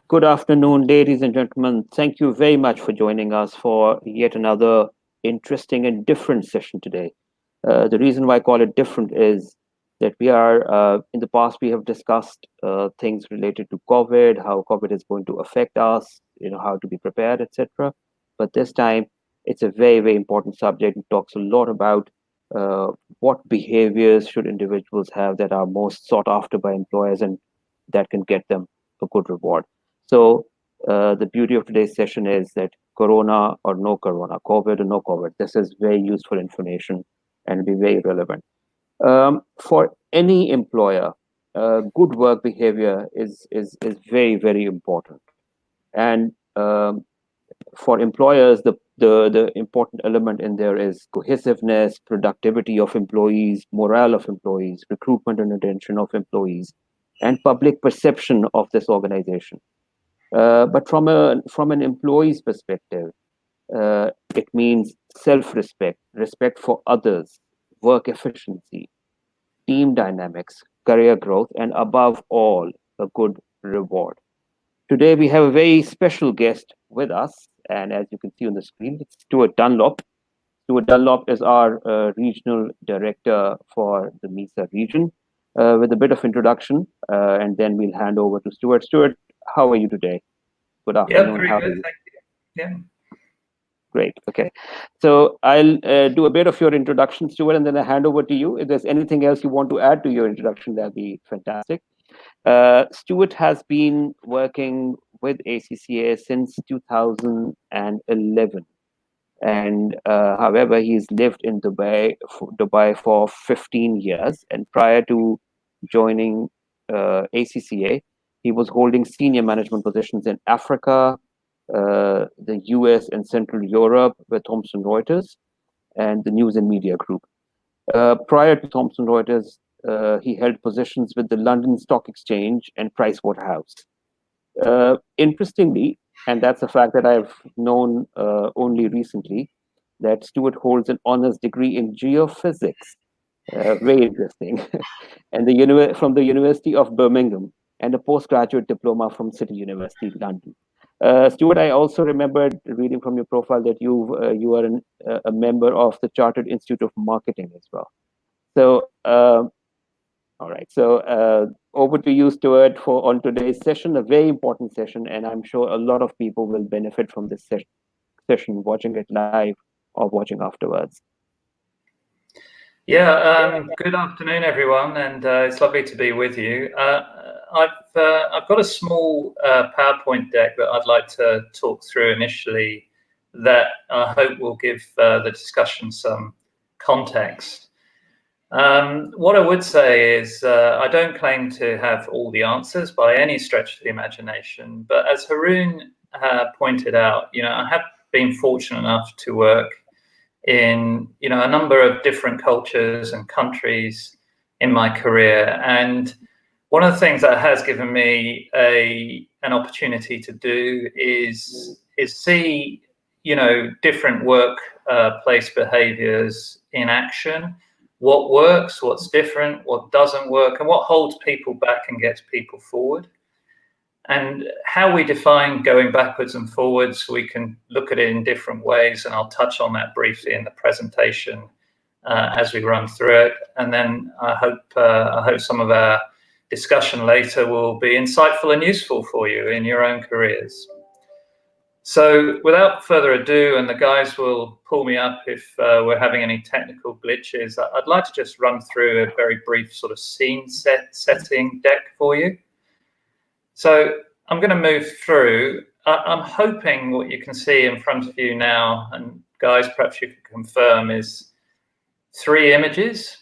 Good afternoon, ladies and gentlemen. Thank you very much for joining us for yet another interesting and different session today. The reason why I call it different is that in the past, we have discussed things related to COVID, how COVID is going to affect us, how to be prepared, etc. But this time, it's a very, very important subject. It talks a lot about what behaviors should individuals have that are most sought after by employers and that can get them a good reward. So the beauty of today's session is that Corona or no Corona, COVID or no COVID, this is very useful information and be very relevant. For any employer, good work behavior is very, very important. And for employers, the important element in there is cohesiveness, productivity of employees, morale of employees, recruitment and retention of employees, and public perception of this organization. But from an employee's perspective, it means self-respect, respect for others, work efficiency, team dynamics, career growth, and above all, a good reward. Today, we have a very special guest with us, and as you can see on the screen, it's Stuart Dunlop. Stuart Dunlop is our regional director for the MESA region. With a bit of introduction, and then we'll hand over to Stuart. Stuart, how are you today? Good afternoon. Yeah, very good. Thank you. Yeah. Great. Okay. So I'll do a bit of your introduction, Stuart, and then I hand over to you. If there's anything else you want to add to your introduction, that'd be fantastic. Stuart has been working with ACCA since 2011. And however, he's lived in Dubai for 15 years. And prior to joining ACCA, he was holding senior management positions in Africa, the US and Central Europe with Thomson Reuters and the News and Media Group. Prior to Thomson Reuters, he held positions with the London Stock Exchange and Pricewaterhouse. Interestingly, and that's a fact that I've known only recently, that Stuart holds an honors degree in geophysics. Very interesting. And from the University of Birmingham, and a postgraduate diploma from City University, London. Stuart, I also remembered reading from your profile that you are a member of the Chartered Institute of Marketing as well. So, all right. So over to you, Stuart, on today's session, a very important session, and I'm sure a lot of people will benefit from this session, watching it live or watching afterwards. Yeah. Good afternoon, everyone, and it's lovely to be with you. I've got a small PowerPoint deck that I'd like to talk through initially that I hope will give the discussion some context. What I would say is I don't claim to have all the answers by any stretch of the imagination, but as Haroon pointed out, I have been fortunate enough to work in a number of different cultures and countries in my career, and one of the things that has given me an opportunity to do is see different workplace behaviors in action. What works, what's different, what doesn't work, and what holds people back and gets people forward. And how we define going backwards and forwards, we can look at it in different ways, and I'll touch on that briefly in the presentation as we run through it. And then I hope some of our discussion later will be insightful and useful for you in your own careers. So without further ado, and the guys will pull me up if we're having any technical glitches, I'd like to just run through a very brief sort of scene setting deck for you. So I'm going to move through. I'm hoping what you can see in front of you now, and guys, perhaps you can confirm, is 3 images,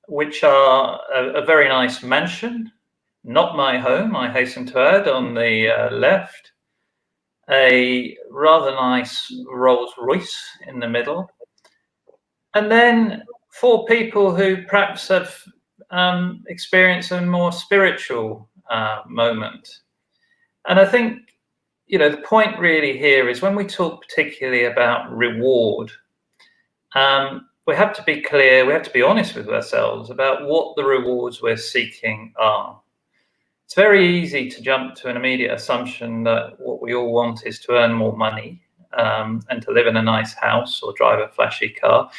which are a very nice mansion, not my home, I hasten to add, on the left, a rather nice Rolls Royce in the middle, and then 4 people who perhaps have experienced a more spiritual moment. And I think, the point really here is when we talk particularly about reward, we have to be clear, we have to be honest with ourselves about what the rewards we're seeking are. it's very easy to jump to an immediate assumption that what we all want is to earn more money and to live in a nice house or drive a flashy car.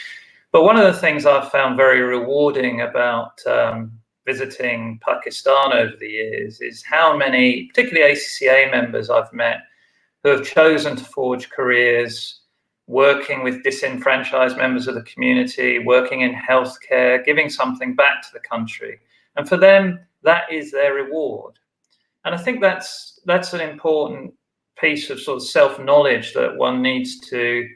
But one of the things I've found very rewarding about visiting Pakistan over the years is how many, particularly ACCA members I've met, who have chosen to forge careers working with disenfranchised members of the community, working in healthcare, giving something back to the country. And for them, that is their reward. And I think that's an important piece of sort of self-knowledge that one needs to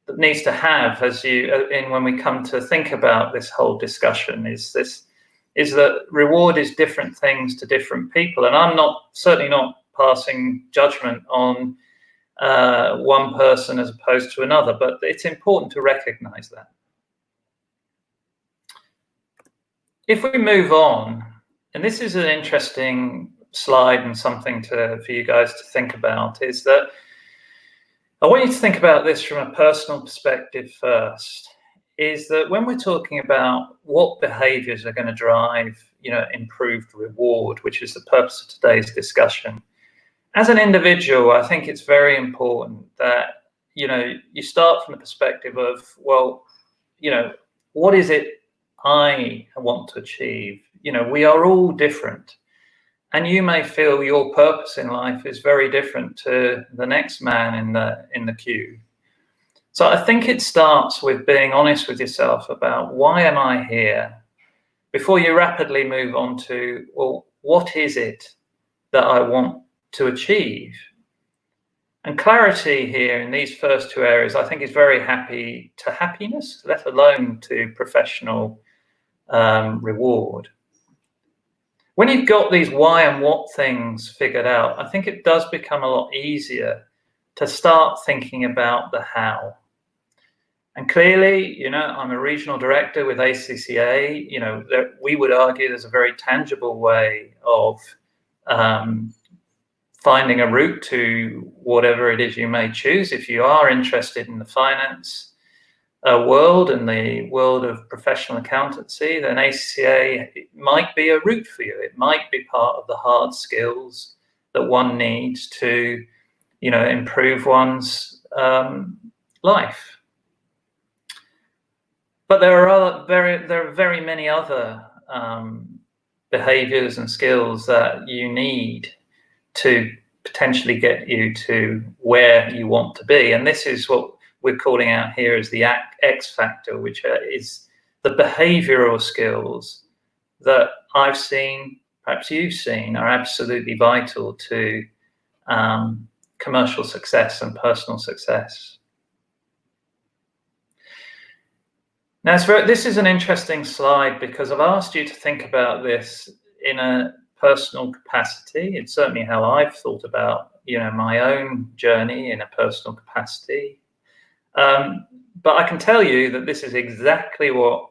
have when we come to think about this whole discussion, is that reward is different things to different people. And I'm certainly not passing judgment on one person as opposed to another, but it's important to recognize that. If we move on, and this is an interesting slide and something for you guys to think about, is that I want you to think about this from a personal perspective first, is that when we're talking about what behaviors are going to drive, improved reward, which is the purpose of today's discussion, as an individual, I think it's very important that, you start from the perspective of, well, what is it I want to achieve? We are all different. And you may feel your purpose in life is very different to the next man in the queue. So I think it starts with being honest with yourself about, why am I here? Before you rapidly move on to, well, what is it that I want to achieve? And clarity here in these first two areas, I think, is very happy to happiness, let alone to professional reward. When you've got these why and what things figured out, I think it does become a lot easier to start thinking about the how. And clearly, I'm a regional director with ACCA. We would argue there's a very tangible way of finding a route to whatever it is you may choose. If you are interested in the finance world and the world of professional accountancy, then ACCA might be a route for you. It might be part of the hard skills that one needs to, improve one's life. But there are very many other behaviors and skills that you need to potentially get you to where you want to be. And this is what we're calling out here as the X factor, which is the behavioral skills that I've seen, perhaps you've seen, are absolutely vital to commercial success and personal success. Now, this is an interesting slide because I've asked you to think about this in a personal capacity. It's certainly how I've thought about, my own journey in a personal capacity. But I can tell you that this is exactly what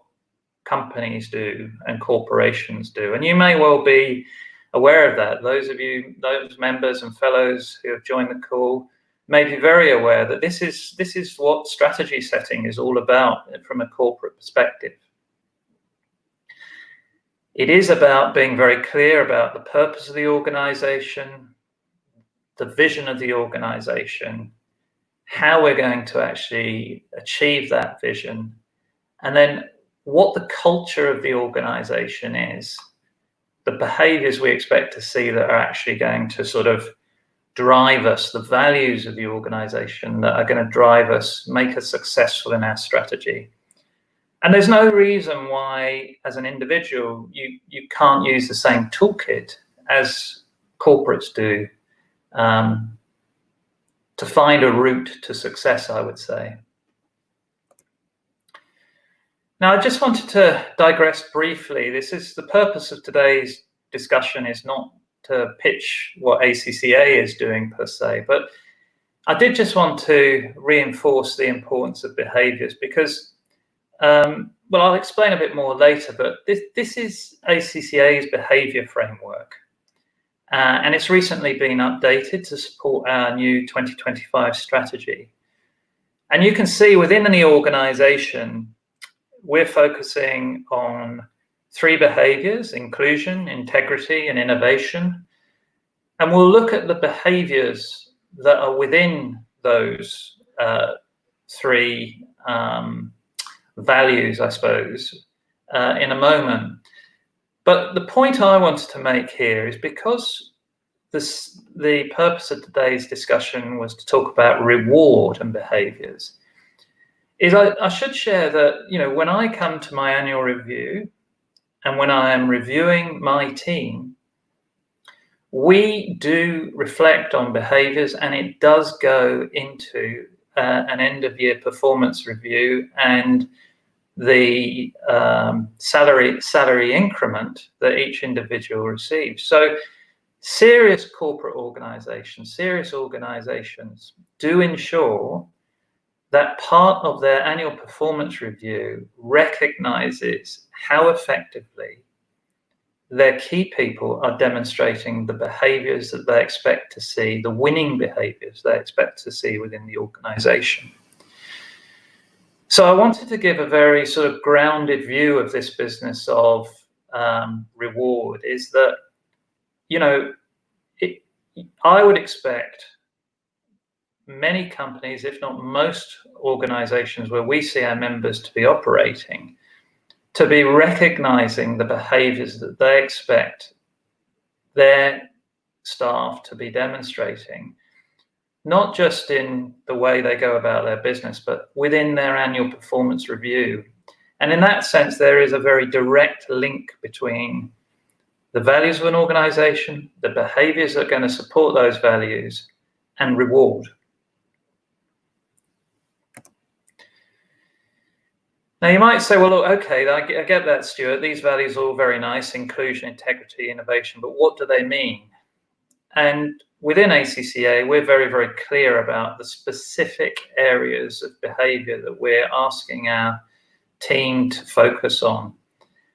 companies do and corporations do. And you may well be aware of that. Those members and fellows who have joined the call may be very aware that this is what strategy setting is all about from a corporate perspective. It is about being very clear about the purpose of the organization, the vision of the organization, how we're going to actually achieve that vision, and then what the culture of the organization is, the behaviors we expect to see that are actually going to sort of drive us, the values of the organization that are going to drive us, make us successful in our strategy. And there's no reason why, as an individual, you can't use the same toolkit as corporates do to find a route to success, I would say. Now, I just wanted to digress briefly. The purpose of today's discussion is not to pitch what ACCA is doing per se, but I did just want to reinforce the importance of behaviours because, I'll explain a bit more later, but this is ACCA's behaviour framework. And it's recently been updated to support our new 2025 strategy. And you can see within the organisation, we're focusing on 3 behaviours: inclusion, integrity, and innovation. And we'll look at the behaviours that are within those 3 values, I suppose, in a moment. But the point I wanted to make here is, because the purpose of today's discussion was to talk about reward and behaviours, is I should share that, you know, when I come to my annual review and when I am reviewing my team, we do reflect on behaviours, and it does go into an end-of-year performance review and the salary increment that each individual receives. So serious corporate organisations, serious organisations do ensure that part of their annual performance review recognises how effectively their key people are demonstrating the behaviours that they expect to see, the winning behaviours they expect to see within the organisation. So I wanted to give a very sort of grounded view of this business of reward, is that, you know, I would expect many companies, if not most organisations where we see our members to be operating, to be recognising the behaviours that they expect their staff to be demonstrating, not just in the way they go about their business, but within their annual performance review. And in that sense, there is a very direct link between the values of an organisation, the behaviours that are going to support those values, and reward. Now, you might say, well, look, okay, I get that, Stuart. These values are all very nice: inclusion, integrity, innovation, but what do they mean? And within ACCA, we're very, very clear about the specific areas of behaviour that we're asking our team to focus on.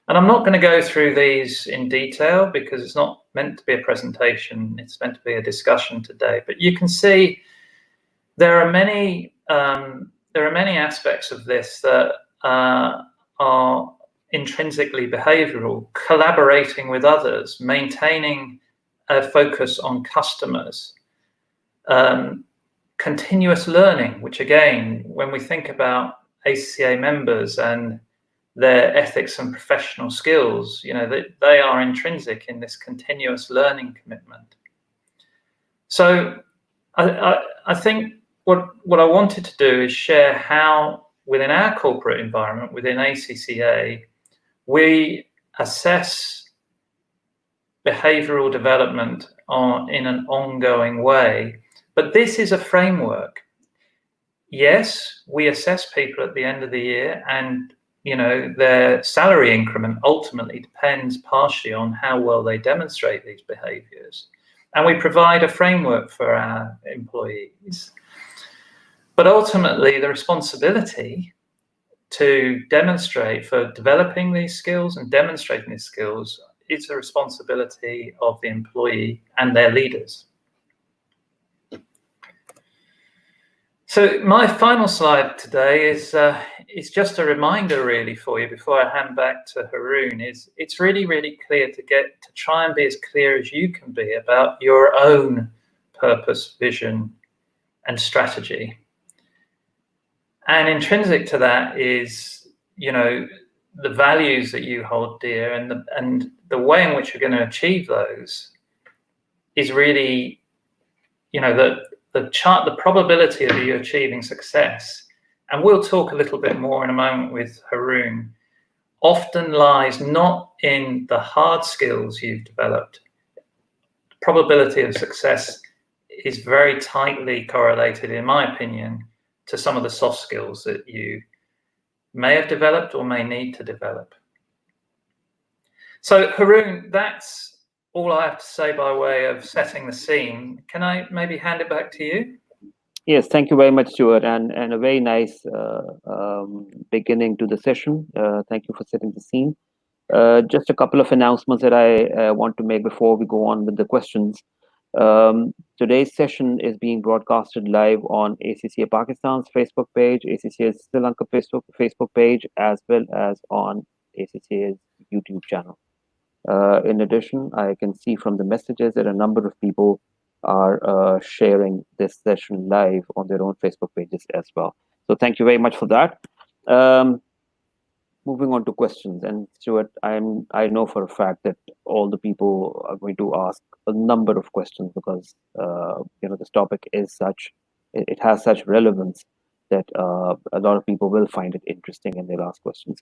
And I'm not going to go through these in detail because it's not meant to be a presentation, it's meant to be a discussion today. But you can see there are many aspects of this that are intrinsically behavioural: collaborating with others, maintaining a focus on customers, continuous learning, which again, when we think about ACCA members and their ethics and professional skills, you know, they are intrinsic in this continuous learning commitment. So I think what I wanted to do is share how within our corporate environment, within ACCA, we assess behavioural development in an ongoing way. But this is a framework. Yes, we assess people at the end of the year, and you know, their salary increment ultimately depends partially on how well they demonstrate these behaviours. And we provide a framework for our employees. But ultimately, the responsibility to demonstrate for developing these skills and demonstrating these skills is the responsibility of the employee and their leaders. So my final slide today is just a reminder really for you before I hand back to Haroon. It's really, really clear to try and be as clear as you can be about your own purpose, vision, and strategy. And intrinsic to that is, you know, the values that you hold dear, and the way in which you're going to achieve those is really, you know, the probability of you achieving success, and we'll talk a little bit more in a moment with Haroon, often lies not in the hard skills you've developed. The probability of success is very tightly correlated, in my opinion, to some of the soft skills that you may have developed or may need to develop. So Haroon, that's all I have to say by way of setting the scene. Can I maybe hand it back to you? Yes, thank you very much, Stuart, and a very nice beginning to the session. Thank you for setting the scene. Just a couple of announcements that I want to make before we go on with the questions. Today's session is being broadcasted live on ACCA Pakistan's Facebook page, ACCA Sri Lanka Facebook page, as well as on ACCA's YouTube channel. In addition, I can see from the messages that a number of people are sharing this session live on their own Facebook pages as well. So thank you very much for that. Moving on to questions, and Stuart, I know for a fact that all the people are going to ask a number of questions because this topic is it has such relevance that a lot of people will find it interesting and they'll ask questions.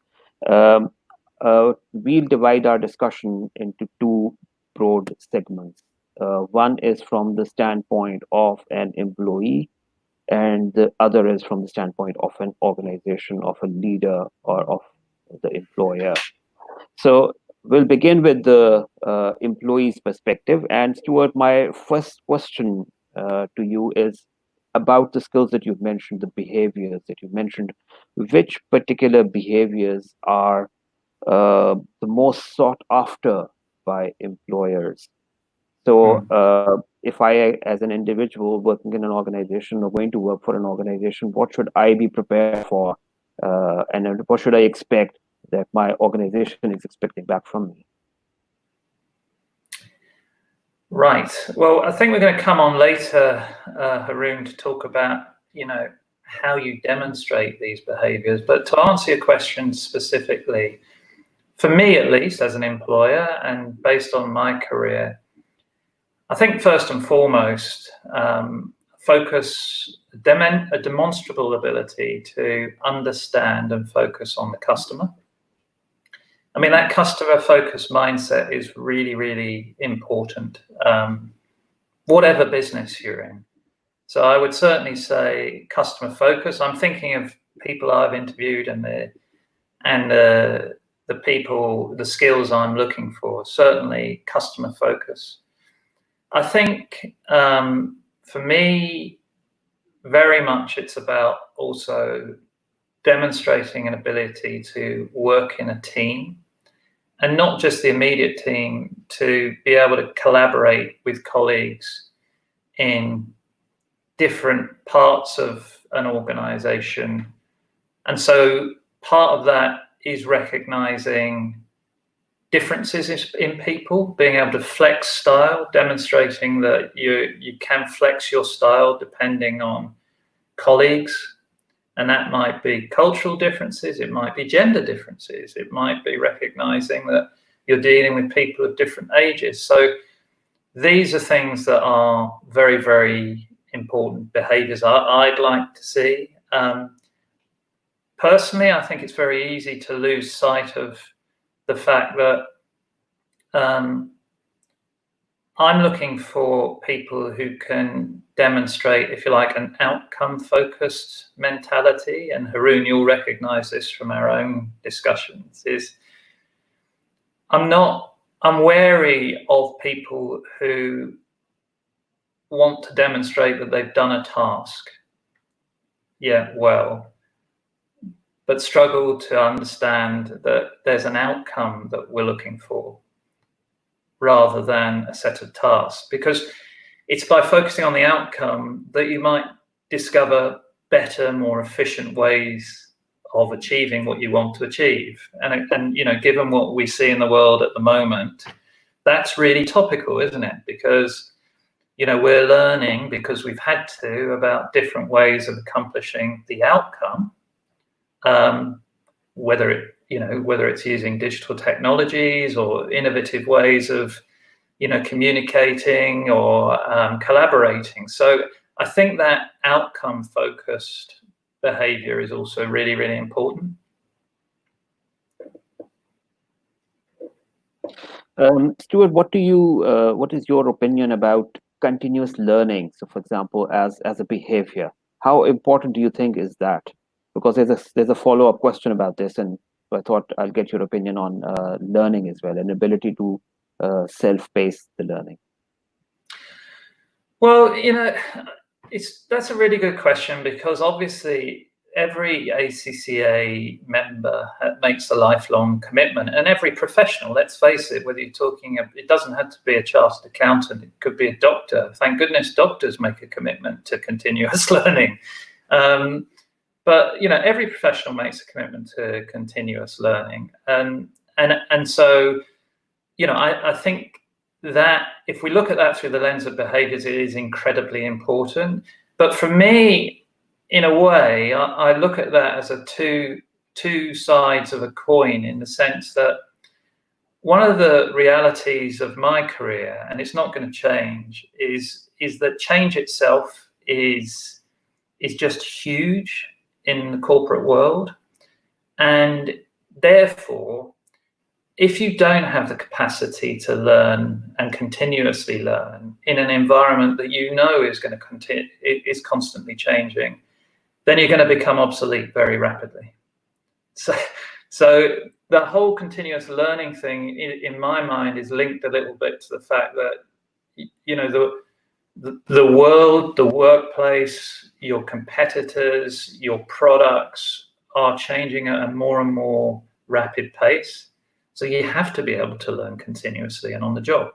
We'll divide our discussion into two broad segments. One is from the standpoint of an employee, and the other is from the standpoint of an organization, of a leader, or of the employer. So we'll begin with the employee's perspective. And Stuart, my first question to you is about the skills that you've mentioned, the behaviors that you've mentioned. Which particular behaviors are the most sought after by employers? So if I, as an individual working in an organization or going to work for an organization, what should I be prepared for? And what should I expect that my organization is expecting back from me? Right. Well, I think we're going to come on later, Haroon, to talk about, how you demonstrate these behaviors. But to answer your question specifically, for me, at least, as an employer and based on my career, I think first and foremost, focus, a demonstrable ability to understand and focus on the customer. I mean, that customer focused mindset is really, really important, whatever business you're in. So I would certainly say customer focus. I'm thinking of people I've interviewed and the skills I'm looking for, certainly customer focus. I think for me, very much it's about also demonstrating an ability to work in a team, and not just the immediate team, to be able to collaborate with colleagues in different parts of an organization. And so part of that is recognizing differences in people, being able to flex style, demonstrating that you can flex your style depending on colleagues. And that might be cultural differences, it might be gender differences, it might be recognizing that you're dealing with people of different ages. So these are things that are very, very important behaviors I'd like to see. Personally, I think it's very easy to lose sight of the fact that I'm looking for people who can demonstrate, if you like, an outcome-focused mentality. And Haroon, you'll recognize this from our own discussions, I'm wary of people who want to demonstrate that they've done a task, but struggle to understand that there's an outcome that we're looking for, rather than a set of tasks, because it's by focusing on the outcome that you might discover better, more efficient ways of achieving what you want to achieve. And given what we see in the world at the moment, that's really topical, isn't it? Because we're learning, because we've had to, about different ways of accomplishing the outcome, whether it's using digital technologies or innovative ways of, communicating or collaborating. So I think that outcome-focused behavior is also really, really important. Stuart, what is your opinion about continuous learning? So, for example, as a behavior, how important do you think is that? Because there's a follow-up question about this, and I thought I'll get your opinion on learning as well, and ability to self-pace the learning. Well, that's a really good question, because obviously every ACCA member makes a lifelong commitment, and every professional, let's face it, whether you're talking, it doesn't have to be a chartered accountant, it could be a doctor. Thank goodness doctors make a commitment to continuous learning. But every professional makes a commitment to continuous learning, and And so, I think that if we look at that through the lens of behaviours, it is incredibly important. But for me, in a way, I look at that as a two sides of a coin, in the sense that one of the realities of my career, and it's not going to change, is that change itself is just huge in the corporate world. And therefore, if you don't have the capacity to learn and continuously learn in an environment that is going to continue, is constantly changing, then you're going to become obsolete very rapidly. So the whole continuous learning thing, in my mind, is linked a little bit to the fact that, the world, the workplace, your competitors, your products are changing at a more and more rapid pace. So you have to be able to learn continuously and on the job.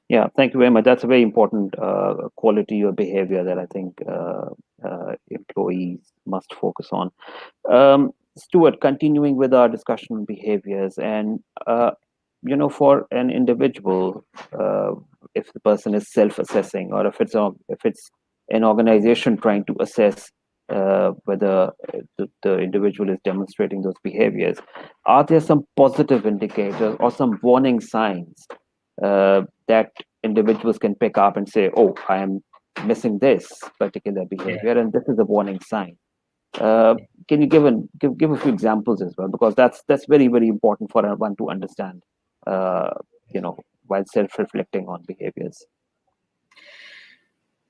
Yeah, thank you very much. That's a very important quality or behavior that I think employees must focus on. Stuart, continuing with our discussion on behaviors, and for an individual, if the person is self-assessing, or if it's an organization trying to assess whether the individual is demonstrating those behaviors, are there some positive indicators or some warning signs that individuals can pick up and say, oh, I am missing this particular behavior, and this is a warning sign? Can you give a few examples as well, because that's very, very important for one to understand, while self-reflecting on behaviors.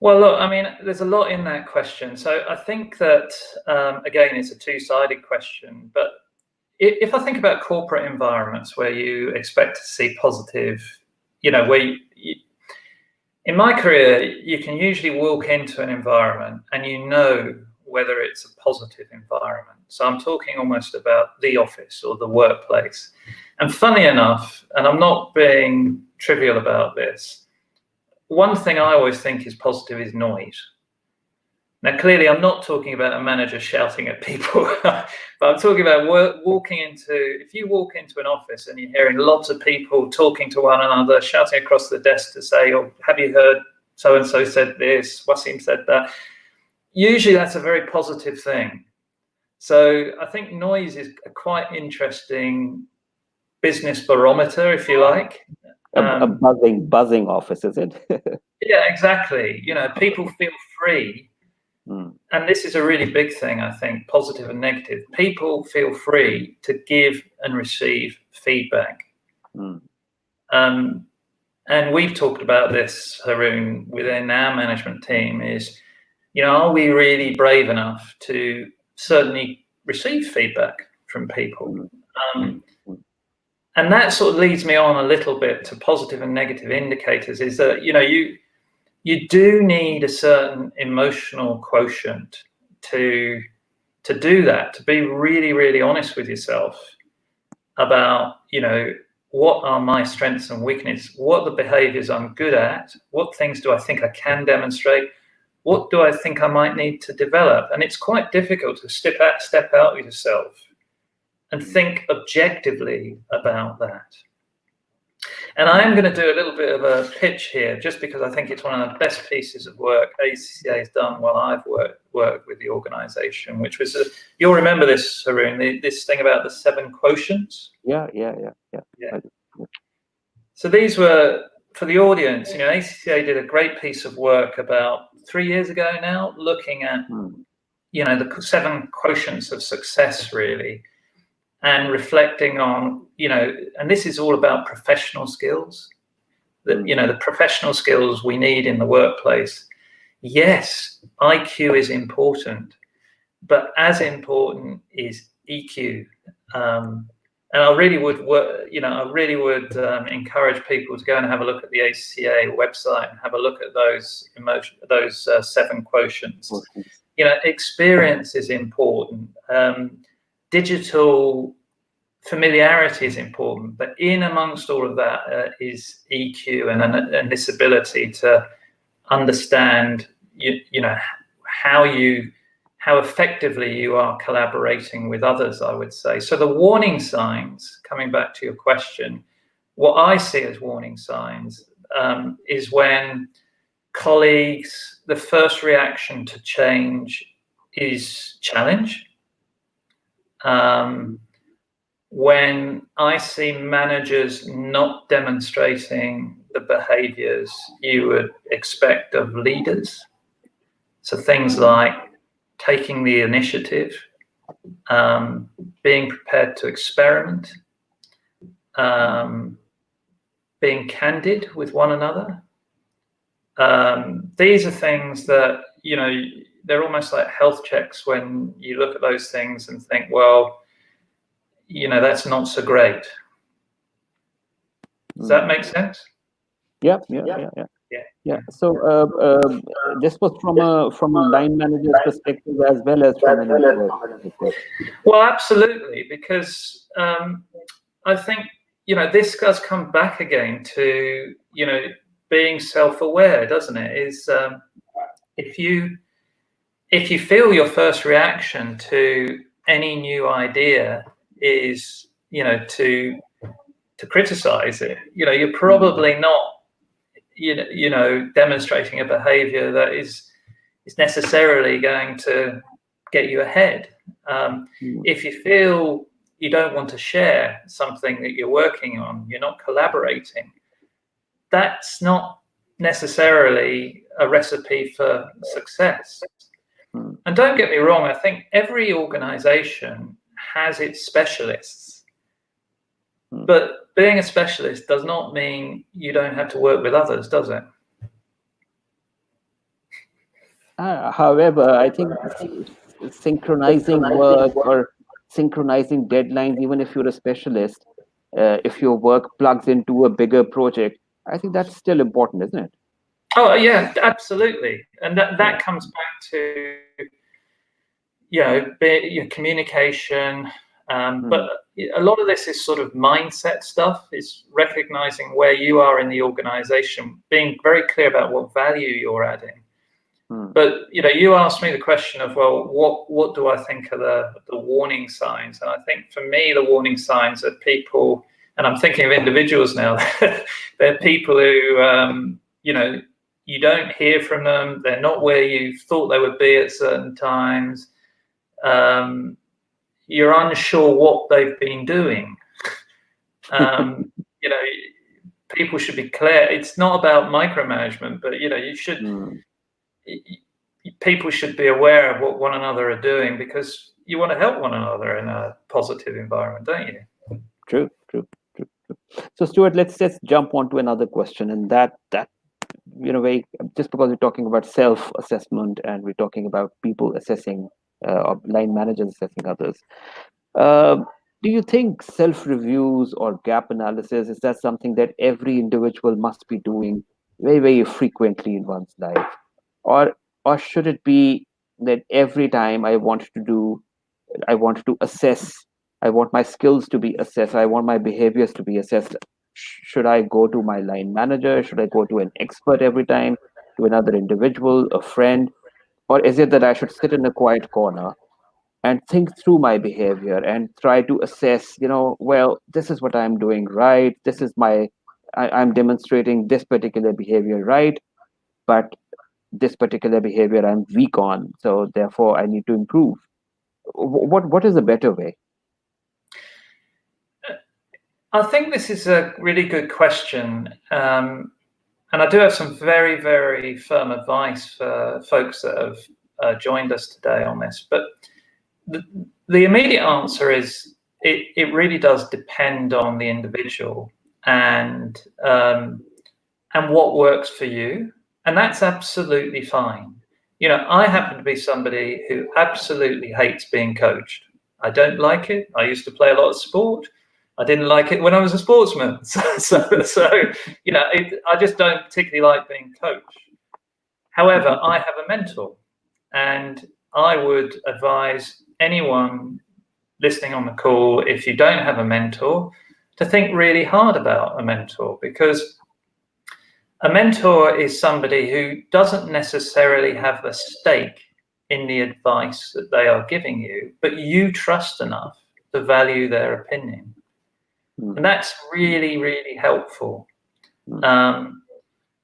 Well, look, I mean, there's a lot in that question. So I think that, again, it's a two-sided question. But if I think about corporate environments where you expect to see positive, in my career, you can usually walk into an environment and whether it's a positive environment. So I'm talking almost about the office or the workplace. And funny enough, and I'm not being trivial about this, one thing I always think is positive is noise. Now, clearly, I'm not talking about a manager shouting at people, but I'm talking about if you walk into an office and you're hearing lots of people talking to one another, shouting across the desk to say, oh, have you heard so-and-so said this, Wasim said that? Usually that's a very positive thing. So I think noise is a quite interesting business barometer, if you like. A buzzing office, is it? Yeah, exactly. People feel free. And this is a really big thing, I think, positive and negative. People feel free to give and receive feedback. And we've talked about this, Haroon, within our management team, is, are we really brave enough to certainly receive feedback from people? And that sort of leads me on a little bit to positive and negative indicators, is that, you do need a certain emotional quotient to do that, to be really, really honest with yourself about, what are my strengths and weaknesses? What are the behaviors I'm good at? What things do I think I can demonstrate? What do I think I might need to develop? And it's quite difficult to step out with yourself and think objectively about that. And I am going to do a little bit of a pitch here, just because I think it's one of the best pieces of work ACCA has done while I've worked with the organisation, which was, you'll remember this, Haroon, this thing about the 7 quotients. Yeah. So these were, for the audience, ACCA did a great piece of work about 3 years ago now, looking at, the 7 quotients of success, really, and reflecting on, and this is all about professional skills, the professional skills we need in the workplace. Yes, IQ is important, but as important is EQ. And I really would encourage people to go and have a look at the ACCA website and have a look at those 7 quotients. Experience is important. Digital familiarity is important, but in amongst all of that is EQ and this ability to understand, how how effectively you are collaborating with others, I would say. So the warning signs, coming back to your question, what I see as warning signs is when colleagues, the first reaction to change is challenge. When I see managers not demonstrating the behaviors you would expect of leaders, so things like taking the initiative, being prepared to experiment, being candid with one another. These are things that, you know, they're almost like health checks when you look at those things and think, well, you know, that's not so great. Does that make sense? Yeah. So this was from a line manager's perspective as well as from an employer's perspective. Well, absolutely, because I think, you know, this does come back again to, you know, being self-aware, doesn't it? Is if you feel your first reaction to any new idea is, you know, to criticize it, you know, you're probably not, you know, demonstrating a behavior that is necessarily going to get you ahead. If you feel you don't want to share something that you're working on, you're not collaborating, that's not necessarily a recipe for success. And don't get me wrong, I think every organization has its specialists. But being a specialist does not mean you don't have to work with others, does it? However, I think synchronizing work or synchronizing deadlines, even if you're a specialist, if your work plugs into a bigger project, I think that's still important, isn't it? Oh, yeah, absolutely. And that comes back to, you know, communication. But a lot of this is sort of mindset stuff. It's recognizing where you are in the organization, being very clear about what value you're adding. But, you know, you asked me the question of, well, what do I think are the warning signs? And I think for me, the warning signs are people, and I'm thinking of individuals now, they're people who, you know, you don't hear from them. They're not where you thought they would be at certain times. You're unsure what they've been doing. You know, people should be clear. It's not about micromanagement, but, you know, you should, people should be aware of what one another are doing, because you want to help one another in a positive environment, don't you? True. So, Stuart, let's jump on to another question, and that you know, just because we're talking about self-assessment and we're talking about people assessing, or line managers assessing others, do you think self-reviews or gap analysis, is that something that every individual must be doing very, very frequently in one's life, or should it be that every time I want to assess, I want my skills to be assessed, I want my behaviors to be assessed, should I go to my line manager? Should I go to an expert every time, to another individual, a friend? Or is it that I should sit in a quiet corner and think through my behavior and try to assess, you know, well, this is what I'm doing right. This is I'm demonstrating this particular behavior right, but this particular behavior I'm weak on. So therefore I need to improve. What is a better way? I think this is a really good question. And I do have some very, very firm advice for folks that have joined us today on this. But the immediate answer is it really does depend on the individual and what works for you. And that's absolutely fine. You know, I happen to be somebody who absolutely hates being coached. I don't like it. I used to play a lot of sport. I didn't like it when I was a sportsman. So you know, I just don't particularly like being coached. However, I have a mentor, and I would advise anyone listening on the call, if you don't have a mentor, to think really hard about a mentor, because a mentor is somebody who doesn't necessarily have the stake in the advice that they are giving you, but you trust enough to value their opinion. And that's really, really helpful.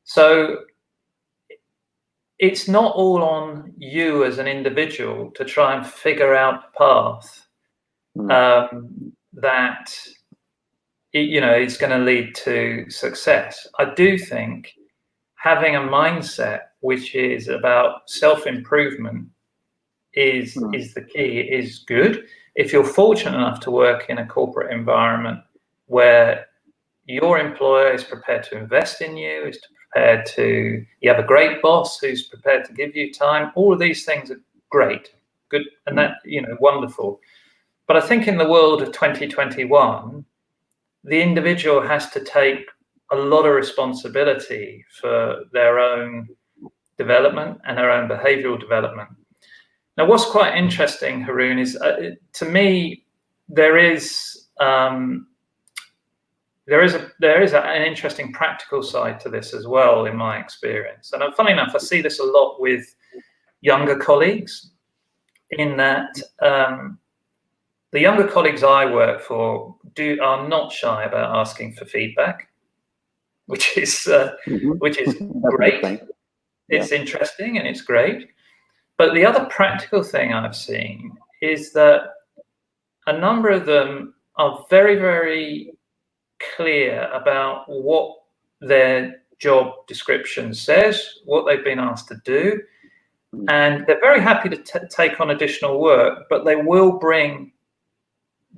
So it's not all on you as an individual to try and figure out a path that is going to lead to success. I do think having a mindset which is about self-improvement is the key, is good. If you're fortunate enough to work in a corporate environment where your employer is prepared to invest in you, you have a great boss who's prepared to give you time, all of these things are great, good, and that, wonderful. But I think in the world of 2021, the individual has to take a lot of responsibility for their own development and their own behavioral development. Now, what's quite interesting, Haroon, is to me, there is an interesting practical side to this as well, in my experience. And funny enough, I see this a lot with younger colleagues, in that the younger colleagues I work for are not shy about asking for feedback, which is great. It's interesting and it's great. But the other practical thing I've seen is that a number of them are very, very clear about what their job description says, what they've been asked to do, and they're very happy to take on additional work, but they will bring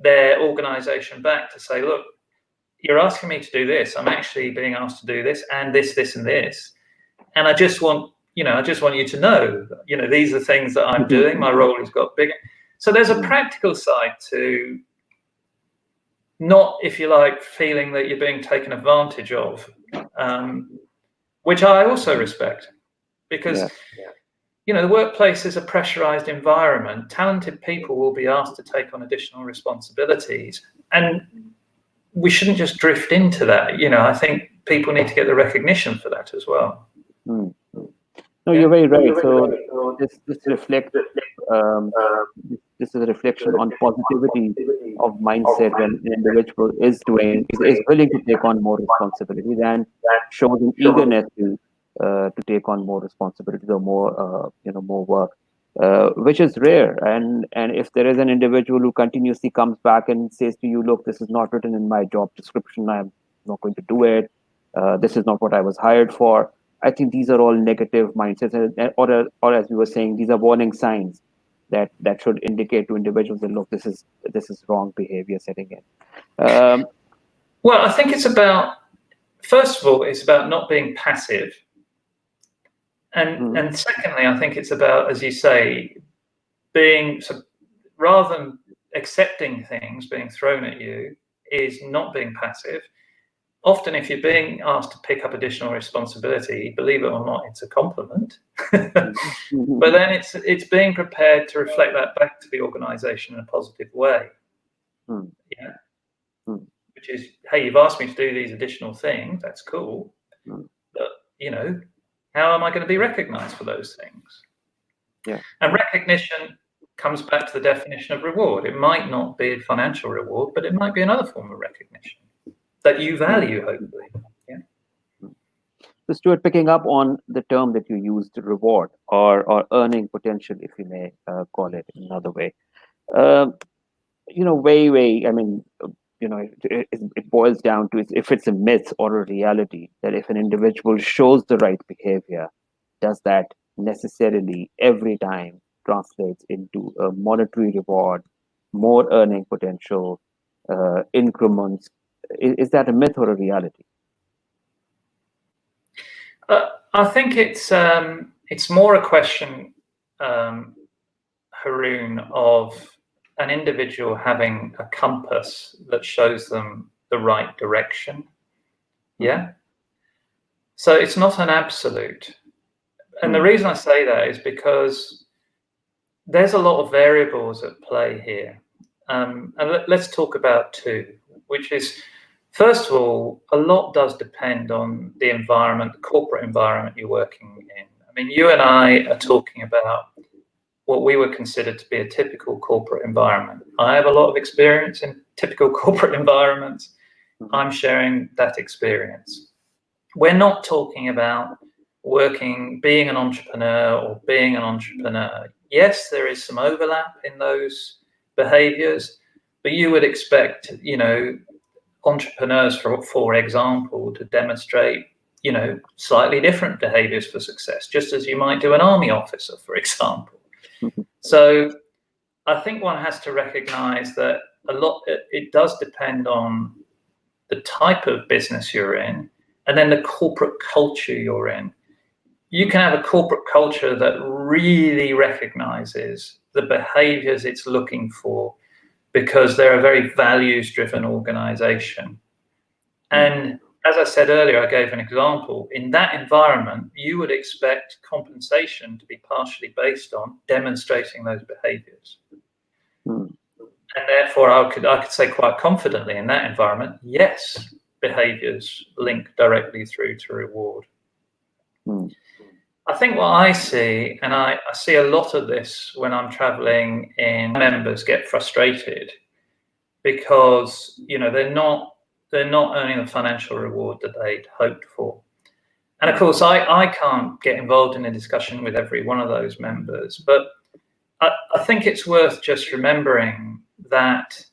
their organization back to say, look, you're asking me to do this, I'm actually being asked to do this and this, this and this, and I just want you to know, these are things that I'm doing, my role has got bigger. So there's a practical side to not, if you like, feeling that you're being taken advantage of, which I also respect, because the workplace is a pressurized environment. Talented people will be asked to take on additional responsibilities, and we shouldn't just drift into that. I think people need to get the recognition for that as well. No, you're very right. So this reflects. This is a reflection on positivity of mindset when an individual is willing to take on more responsibilities and shows an eagerness to take on more responsibilities or more more work, which is rare. And if there is an individual who continuously comes back and says to you, look, this is not written in my job description, I'm not going to do it, this is not what I was hired for, I think these are all negative mindsets, or as we were saying, these are warning signs that should indicate to individuals that, look, this is wrong behavior setting in. Well, I think it's about, first of all, it's about not being passive. And secondly, I think it's about, as you say, rather than accepting things being thrown at you, is not being passive. Often, if you're being asked to pick up additional responsibility, believe it or not, it's a compliment. But then it's being prepared to reflect that back to the organisation in a positive way. Which is, hey, you've asked me to do these additional things. That's cool. But how am I going to be recognised for those things? And recognition comes back to the definition of reward. It might not be a financial reward, but it might be another form of recognition that you value, hopefully. So, Stuart, picking up on the term that you used, reward or earning potential, if you may call it another way, I mean, it boils down to if it's a myth or a reality that if an individual shows the right behavior, does that necessarily every time translates into a monetary reward, more earning potential, increments? Is that a myth or a reality? I think it's more a question, Haroon, of an individual having a compass that shows them the right direction. So it's not an absolute. And the reason I say that is because there's a lot of variables at play here. And let's talk about two, which is, first of all, a lot does depend on the environment, the corporate environment you're working in. I mean, you and I are talking about what we would consider to be a typical corporate environment. I have a lot of experience in typical corporate environments. I'm sharing that experience. We're not talking about being an entrepreneur or being an entrepreneur. Yes, there is some overlap in those behaviors, but you would expect, entrepreneurs, for example, to demonstrate, slightly different behaviors for success, just as you might do an army officer, for example. So I think one has to recognize that it does depend on the type of business you're in, and then the corporate culture you're in. You can have a corporate culture that really recognizes the behaviors it's looking for because they're a very values-driven organization. And as I said earlier, I gave an example. In that environment, you would expect compensation to be partially based on demonstrating those behaviors. And therefore, I could say quite confidently in that environment, yes, behaviors link directly through to reward. I think what I see, and I see a lot of this when I'm traveling in, members get frustrated because, they're not earning the financial reward that they'd hoped for. And of course, I can't get involved in a discussion with every one of those members, but I think it's worth just remembering that,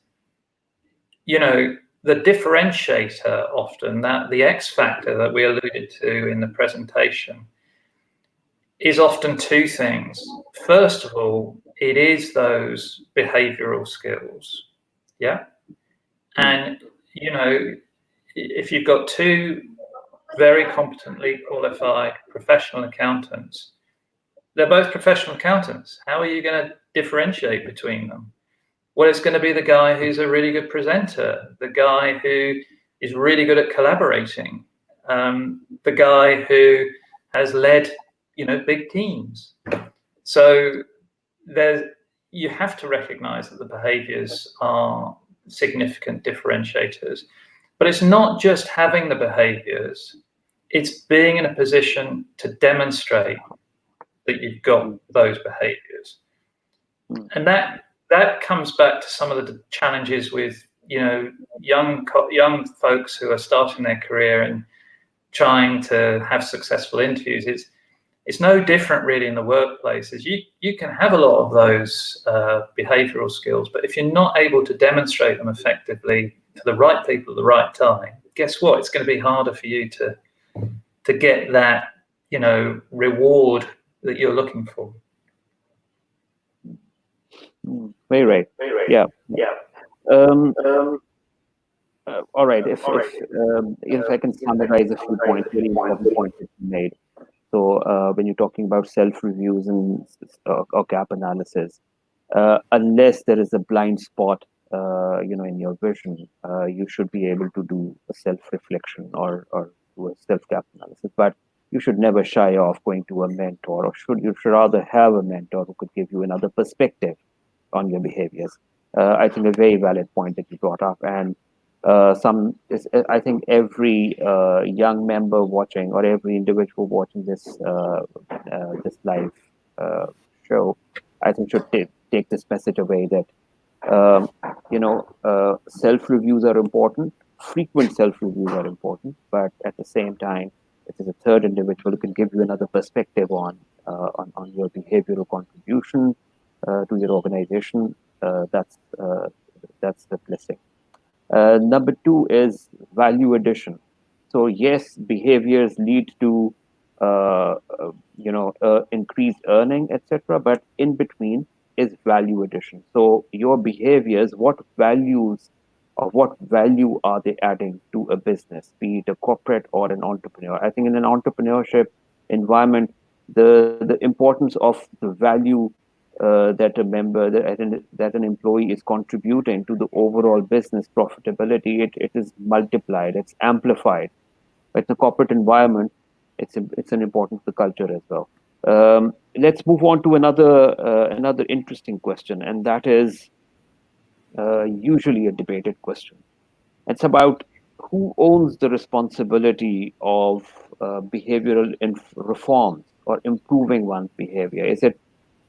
the differentiator often, that the X factor that we alluded to in the presentation, is often two things. First of all, it is those behavioral skills. Yeah. And, if you've got two very competently qualified professional accountants, they're both professional accountants. How are you going to differentiate between them? Well, it's going to be the guy who's a really good presenter, the guy who is really good at collaborating, the guy who has led, big teams. So you have to recognize that the behaviors are significant differentiators. But it's not just having the behaviors, it's being in a position to demonstrate that you've got those behaviors. And that comes back to some of the challenges with, young folks who are starting their career and trying to have successful interviews. It's no different really in the workplaces. You can have a lot of those behavioral skills, but if you're not able to demonstrate them effectively to the right people at the right time, guess what? It's going to be harder for you to get that, reward that you're looking for. Very right. Yeah. All right. If I can summarize a few points, really important points that you made. So when you're talking about self-reviews and or gap analysis, unless there is a blind spot, in your vision, you should be able to do a self-reflection or do a self-gap analysis. But you should never shy off going to a mentor, or you should rather have a mentor who could give you another perspective on your behaviors. I think a very valid point that you brought up, and I think every young member watching or every individual watching this live show, I think should take this message away that self-reviews are important, frequent self-reviews are important, but at the same time, if there's a third individual who can give you another perspective on your behavioral contribution to your organization, that's the blessing. Number two is value addition. So yes, behaviors lead to increased earning, etc. But in between is value addition. So your behaviors, what value are they adding to a business, be it a corporate or an entrepreneur? I think in an entrepreneurship environment, the importance of the value that a member, that an employee is contributing to the overall business profitability, it is multiplied, it's amplified. But the corporate environment, it's an important for the culture as well. Let's move on to another interesting question, and that is usually a debated question. It's about who owns the responsibility of behavioral reforms or improving one's behavior. Is it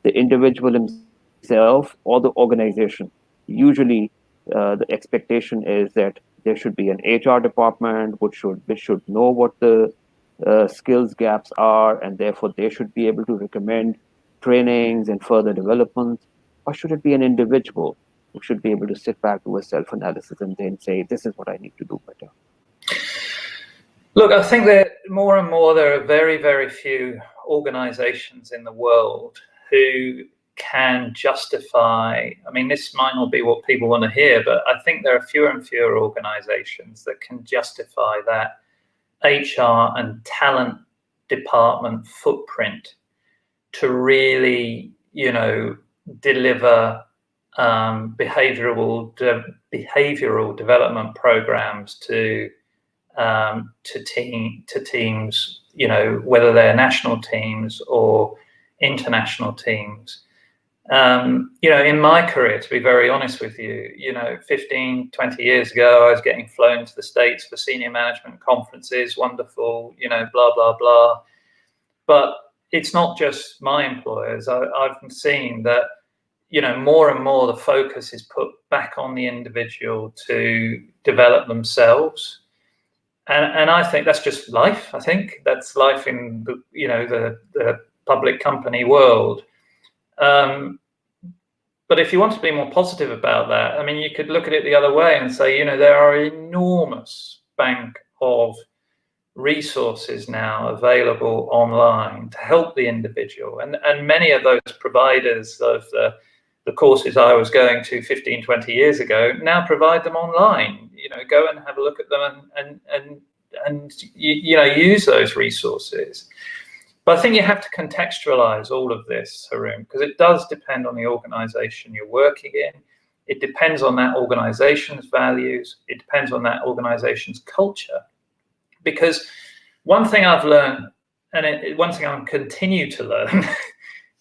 the individual himself or the organization. Usually, the expectation is that there should be an HR department which should know what the skills gaps are, and therefore they should be able to recommend trainings and further development. Or should it be an individual who should be able to sit back, do a self-analysis, and then say, this is what I need to do better? Look, I think that more and more there are very, very few organizations in the world who can justify, I mean, this might not be what people want to hear, but I think there are fewer and fewer organizations that can justify that HR and talent department footprint to really, deliver behavioral development programs to teams, whether they're national teams or international teams. In my career, to be very honest with you, 15, 20 years ago, I was getting flown to the States for senior management conferences, wonderful, blah, blah, blah. But it's not just my employers. I've seen that, more and more the focus is put back on the individual to develop themselves. And I think that's just life. I think that's life in the public company world. But if you want to be more positive about that, I mean, you could look at it the other way and say, there are enormous bank of resources now available online to help the individual. And many of those providers of the courses I was going to 15, 20 years ago now provide them online. Go and have a look at them and use those resources. But I think you have to contextualize all of this, Haroon, because it does depend on the organization you're working in. It depends on that organization's values. It depends on that organization's culture. Because one thing I've learned, and one thing I'll continue to learn,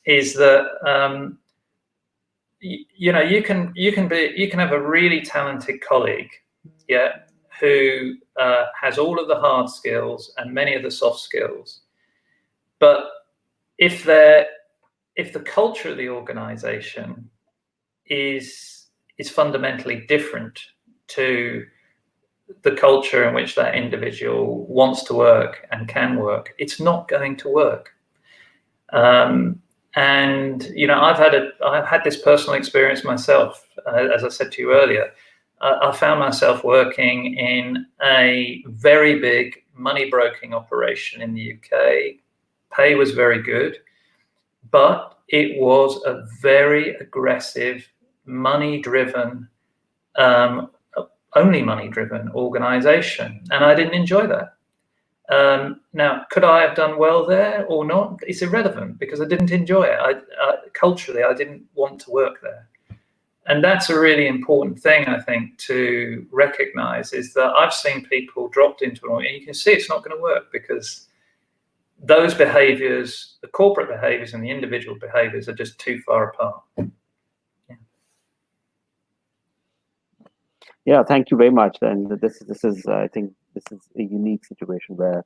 is that you can have a really talented colleague, who has all of the hard skills and many of the soft skills. But if the culture of the organization is fundamentally different to the culture in which that individual wants to work and can work, it's not going to work. And I've had this personal experience myself. As I said to you earlier, I found myself working in a very big money broking operation in the UK. Pay was very good, but it was a very aggressive, money-driven, only money-driven organization, and I didn't enjoy that. Now, could I have done well there or not? It's irrelevant because I didn't enjoy it. Culturally, I didn't want to work there. And that's a really important thing, I think, to recognize, is that I've seen people dropped into it, and you can see it's not going to work because those behaviors, the corporate behaviors and the individual behaviors, are just too far apart. Yeah, thank you very much. And this is I think this is a unique situation where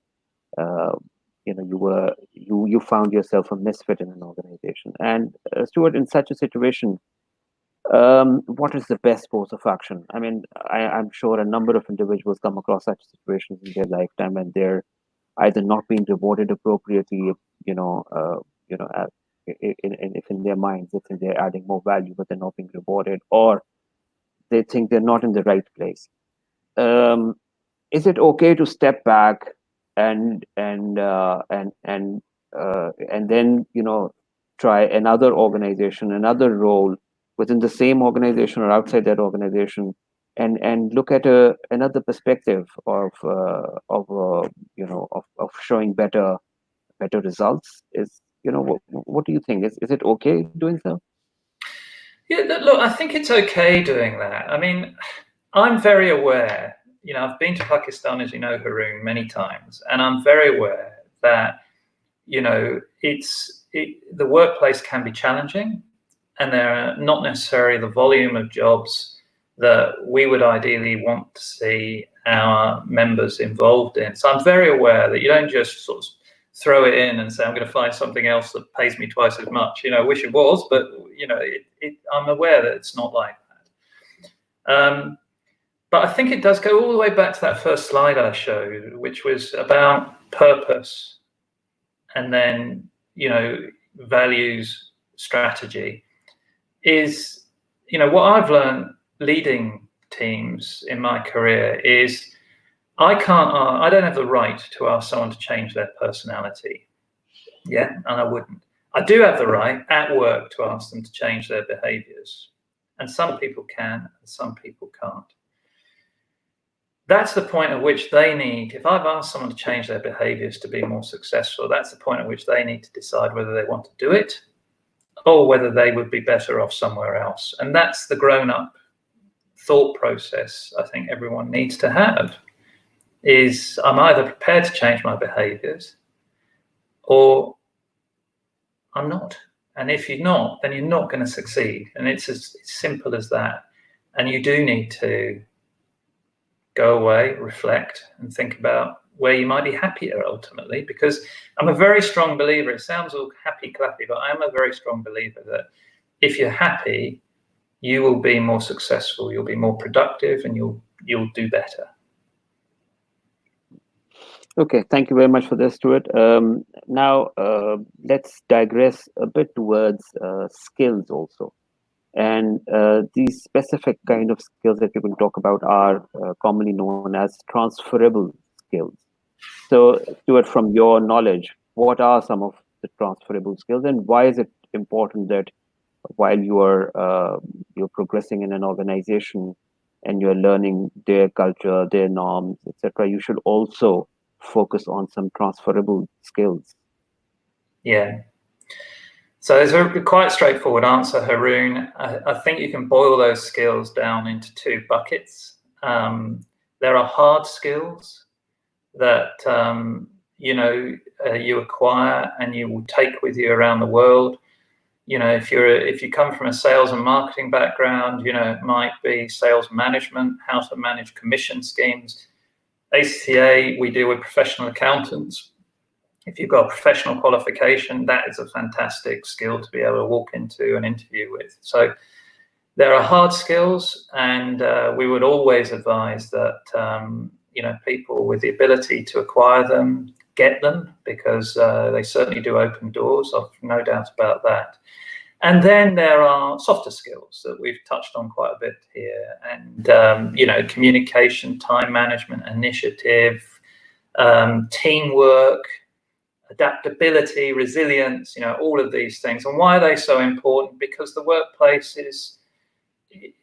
you found yourself a misfit in an organization. And Stuart, in such a situation, what is the best course of action? I mean, I'm sure a number of individuals come across such situations in their lifetime, and they're either not being rewarded appropriately, if in their minds they think they're adding more value, but they're not being rewarded, or they think they're not in the right place. Is it okay to step back and then try another organization, another role within the same organization or outside that organization, and look at another perspective of showing better results? What do you think? Is it okay doing so? Yeah, look, I think it's okay doing that. I mean, I'm very aware, I've been to Pakistan, as you know, Haroon, many times, and I'm very aware that, the workplace can be challenging, and there are not necessarily the volume of jobs that we would ideally want to see our members involved in. So I'm very aware that you don't just sort of throw it in and say, I'm going to find something else that pays me twice as much. I wish it was, but I'm aware that it's not like that. But I think it does go all the way back to that first slide I showed, which was about purpose and then, values, strategy. Is, what I've learned leading teams in my career is I don't have the right to ask someone to change their personality. Yeah, and I wouldn't. I do have the right at work to ask them to change their behaviors. And some people can, and some people can't. That's the point at which they need, if I've asked someone to change their behaviors to be more successful, that's the point at which they need to decide whether they want to do it or whether they would be better off somewhere else. And that's the grown-up thought process I think everyone needs to have, is I'm either prepared to change my behaviors or I'm not. And if you're not, then you're not going to succeed. And it's as simple as that. And you do need to go away, reflect, and think about where you might be happier ultimately, because I'm a very strong believer, it sounds all happy clappy, but I am a very strong believer that if you're happy, you will be more successful, you'll be more productive, and you'll do better. Okay, thank you very much for this, Stuart. Now, let's digress a bit towards skills also. And these specific kind of skills that we will talk about are commonly known as transferable skills. So, Stuart, from your knowledge, what are some of the transferable skills, and why is it important that while you're progressing in an organization and you're learning their culture, their norms, etc., you should also focus on some transferable skills? Yeah. So there's a quite straightforward answer, Haroon. I think you can boil those skills down into two buckets. There are hard skills that you acquire and you will take with you around the world. If you come from a sales and marketing background, it might be sales management, how to manage commission schemes. ACCA, we deal with professional accountants. If you've got a professional qualification, that is a fantastic skill to be able to walk into an interview with. So there are hard skills, and we would always advise that people with the ability to acquire them, get them, because they certainly do open doors. I've no doubt about that. And then there are softer skills that we've touched on quite a bit here, and communication, time management, initiative, teamwork, adaptability, resilience, all of these things. And why are they so important? Because the workplace is, it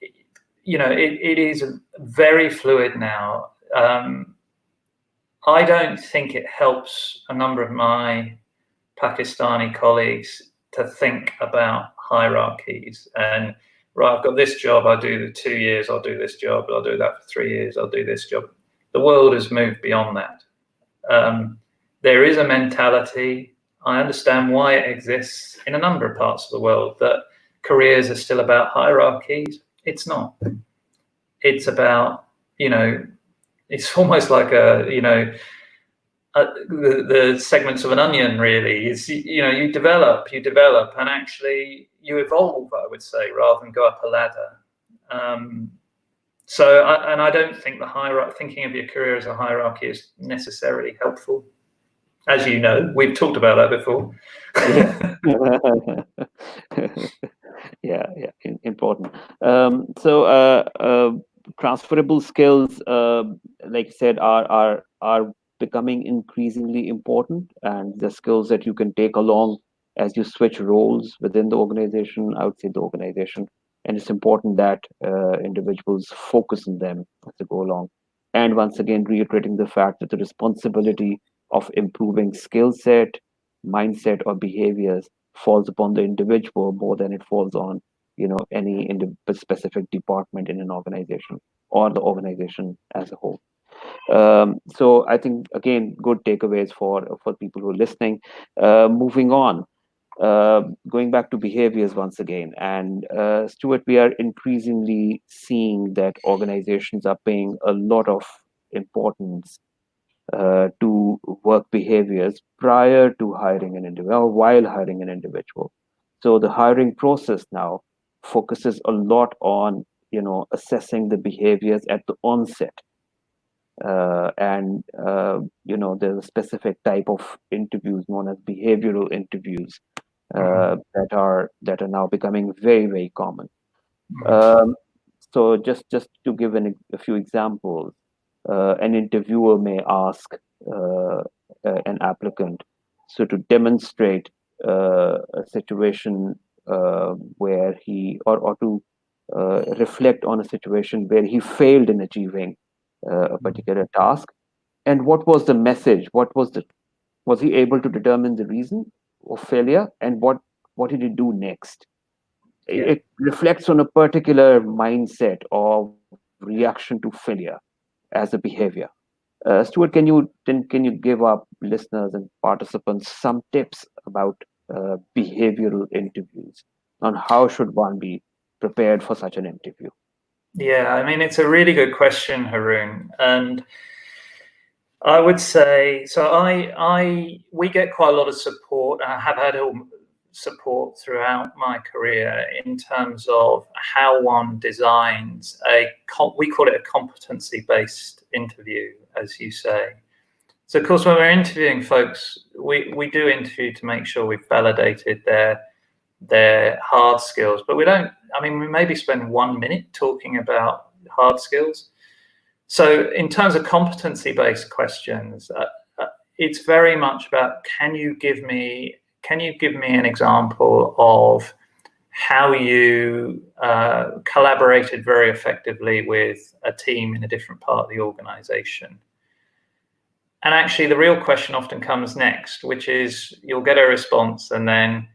is very fluid now. I don't think it helps a number of my Pakistani colleagues to think about hierarchies and, right, I've got this job, I'll do the 2 years, I'll do this job, I'll do that for 3 years, I'll do this job. The world has moved beyond that. There is a mentality, I understand why it exists in a number of parts of the world, that careers are still about hierarchies. It's not. It's about, it's almost like the segments of an onion, really. Is you develop, and actually you evolve, I would say, rather than go up a ladder. I don't think thinking of your career as a hierarchy is necessarily helpful. As you know, we've talked about that before. Yeah, important. Transferable skills, like you said, are becoming increasingly important, and the skills that you can take along as you switch roles within the organization, outside the organization. And it's important that individuals focus on them as they go along. And once again, reiterating the fact that the responsibility of improving skill set, mindset, or behaviors falls upon the individual more than it falls on any specific department in an organization or the organization as a whole. So I think, again, good takeaways for people who are listening. Moving on, going back to behaviors once again, and Stuart, we are increasingly seeing that organizations are paying a lot of importance to work behaviors prior to hiring an individual or while hiring an individual. So the hiring process now focuses a lot on assessing the behaviors at the onset, and there's a specific type of interviews known as behavioral interviews that are now becoming very, very common. Um, so just to give a few examples, an interviewer may ask an applicant to demonstrate a situation where he or to reflect on a situation where he failed in achieving a particular task, and what was the message? Was he able to determine the reason of failure, and what did he do next? It reflects on a particular mindset of reaction to failure as a behavior. Stuart, can you give our listeners and participants some tips about behavioral interviews, on how should one be prepared for such an interview? Yeah, I mean, it's a really good question, Haroon, and I would say so. We get quite a lot of support. I have had support throughout my career in terms of how one designs we call it a competency-based interview, as you say. So of course, when we're interviewing folks, we do interview to make sure we've validated their hard skills, but we don't, I mean, we maybe spend 1 minute talking about hard skills. So in terms of competency-based questions, it's very much about, can you give me an example of how you collaborated very effectively with a team in a different part of the organization? And actually, the real question often comes next, which is you'll get a response, and then,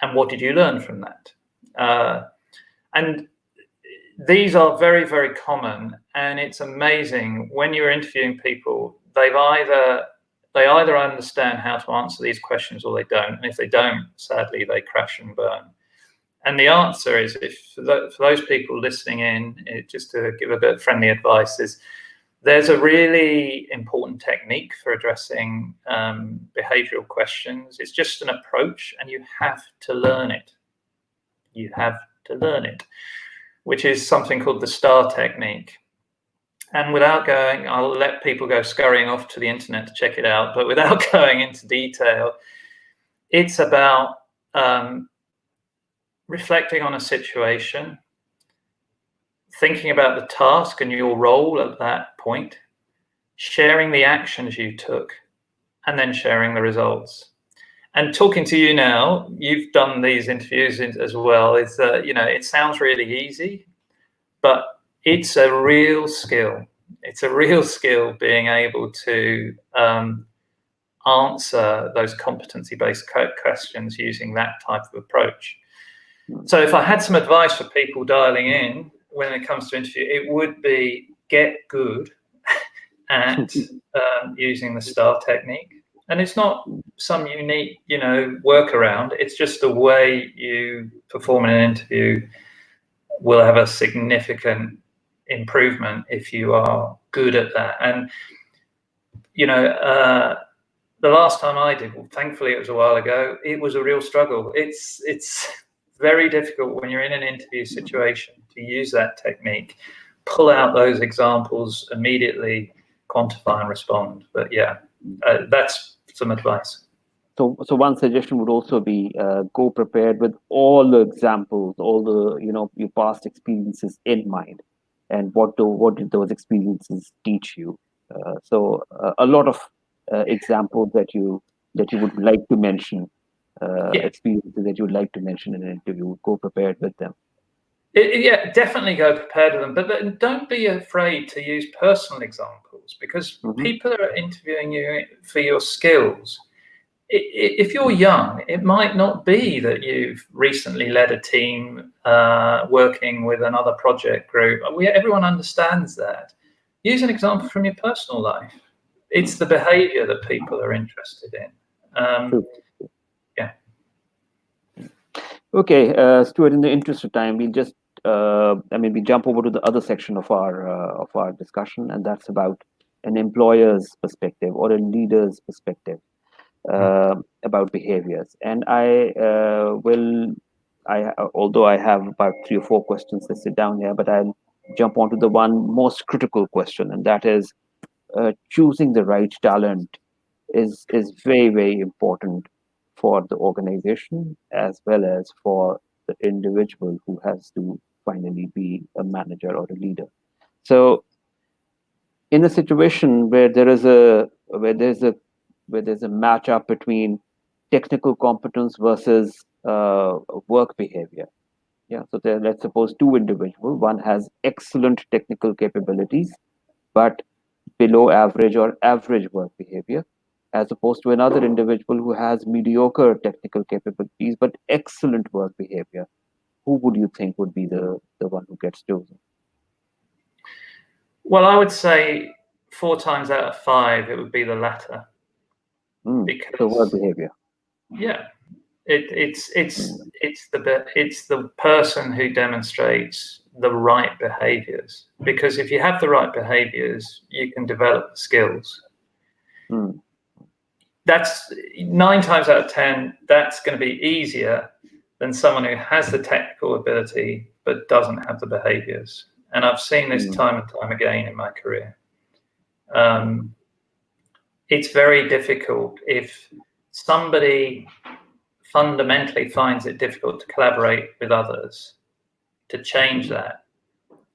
and what did you learn from that? And these are very, very common, and it's amazing when you're interviewing people, they either understand how to answer these questions or they don't. And if they don't, sadly, they crash and burn. And the answer is, for those people listening in, just to give a bit of friendly advice, is there's a really important technique for addressing behavioral questions. It's just an approach, and you have to learn it. You have to learn it, which is something called the STAR technique. And without going, I'll let people go scurrying off to the internet to check it out, but without going into detail, it's about reflecting on a situation, thinking about the task and your role at that point, sharing the actions you took, and then sharing the results. And talking to you now, you've done these interviews as well, is that, it sounds really easy, but it's a real skill. It's a real skill being able to answer those competency-based questions using that type of approach. So if I had some advice for people dialing in when it comes to interview, it would be get good at using the STAR technique. And it's not some unique, workaround. It's just the way you perform in an interview will have a significant improvement if you are good at that. And, the last time I did, thankfully it was a while ago, it was a real struggle. It's very difficult when you're in an interview situation to use that technique, pull out those examples immediately, quantify and respond. But yeah, that's some advice. So one suggestion would also be go prepared with all the examples, all the your past experiences in mind, and what did those experiences teach you. So a lot of examples that you would like to mention, experiences that you would like to mention in an interview. Go prepared with them. Yeah, definitely go prepared with them, but don't be afraid to use personal examples, because people are interviewing you for your skills. If you're young, it might not be that you've recently led a team working with another project group. Everyone understands that. Use an example from your personal life. It's the behavior that people are interested in. Yeah. Okay, Stuart, in the interest of time, we'll just we jump over to the other section of our discussion, and that's about an employer's perspective or a leader's perspective about behaviors. And although I have about 3 or 4 questions listed down here, but I'll jump onto the one most critical question, and that is choosing the right talent is very, very important for the organization as well as for the individual who has to finally be a manager or a leader. So in a situation where there's a match up between technical competence versus work behavior. Yeah, so let's suppose 2 individuals. One has excellent technical capabilities, but below average or average work behavior, as opposed to another individual who has mediocre technical capabilities but excellent work behavior. Who would you think would be the one who gets chosen? Well, I would say 4 times out of 5, it would be the latter. Because the work behavior. Yeah, it's the person who demonstrates the right behaviors. Because if you have the right behaviors, you can develop the skills. That's 9 times out of 10. That's going to be easier than someone who has the technical ability but doesn't have the behaviors. And I've seen this time and time again in my career. It's very difficult if somebody fundamentally finds it difficult to collaborate with others, to change that.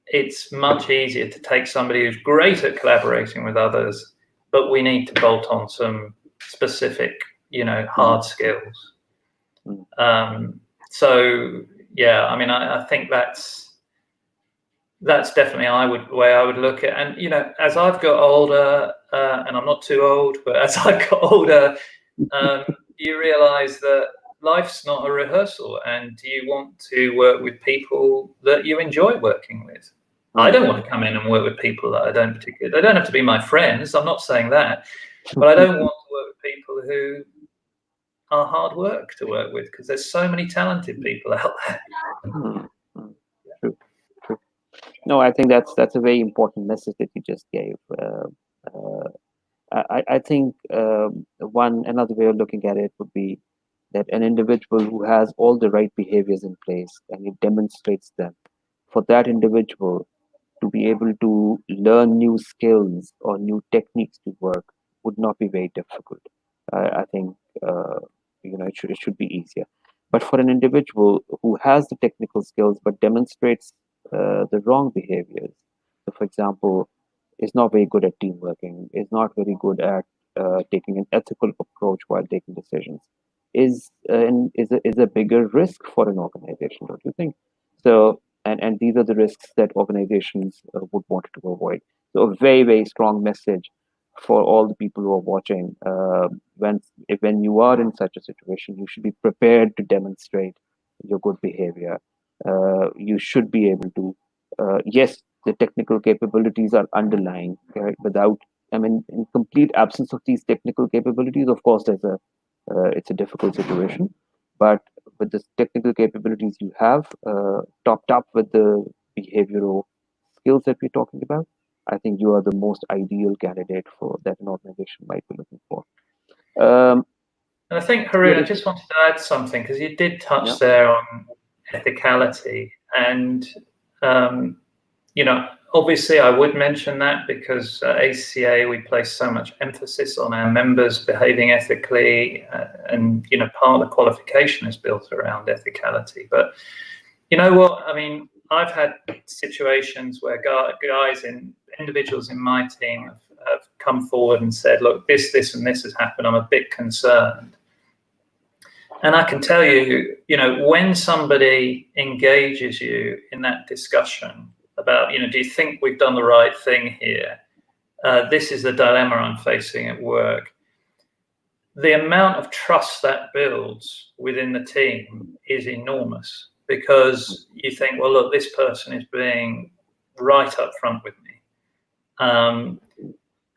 It's much easier to take somebody who's great at collaborating with others, but we need to bolt on some specific, hard skills. So yeah, I mean, I think that's definitely the way I would look at it. And as I've got older, and I'm not too old, but as I got older, you realize that life's not a rehearsal, and you want to work with people that you enjoy working with. I don't want to come in and work with people that I don't particularly. They don't have to be my friends. I'm not saying that, but I don't want to work with people who are hard work to work with, because there's so many talented people out there. True. No, I think that's a very important message that you just gave. I think another way of looking at it would be that an individual who has all the right behaviors in place and he demonstrates them, for that individual to be able to learn new skills or new techniques to work would not be very difficult. I think it should be easier. But for an individual who has the technical skills but demonstrates the wrong behaviors, so for example, is not very good at team working, is not very good at taking an ethical approach while taking decisions, is a bigger risk for an organization, don't you think? So, and these are the risks that organizations would want to avoid. So, a very, very strong message for all the people who are watching. When you are in such a situation, you should be prepared to demonstrate your good behavior. You should be able to, yes, the technical capabilities are underlying, right? In complete absence of these technical capabilities, of course, it's a difficult situation. But with the technical capabilities you have, topped up with the behavioral skills that we're talking about, I think you are the most ideal candidate for that an organization might be looking for. And I think, Haroon, I just wanted to add something, because you did touch there on ethicality. And, obviously I would mention that because at ACCA, we place so much emphasis on our members behaving ethically, and, part of the qualification is built around ethicality. But you know what? I mean, I've had situations where individuals in my team have come forward and said, look, this and this has happened. I'm a bit concerned. And I can tell you, when somebody engages you in that discussion about, do you think we've done the right thing here? This is the dilemma I'm facing at work. The amount of trust that builds within the team is enormous, because you think, well, look, this person is being right up front with me.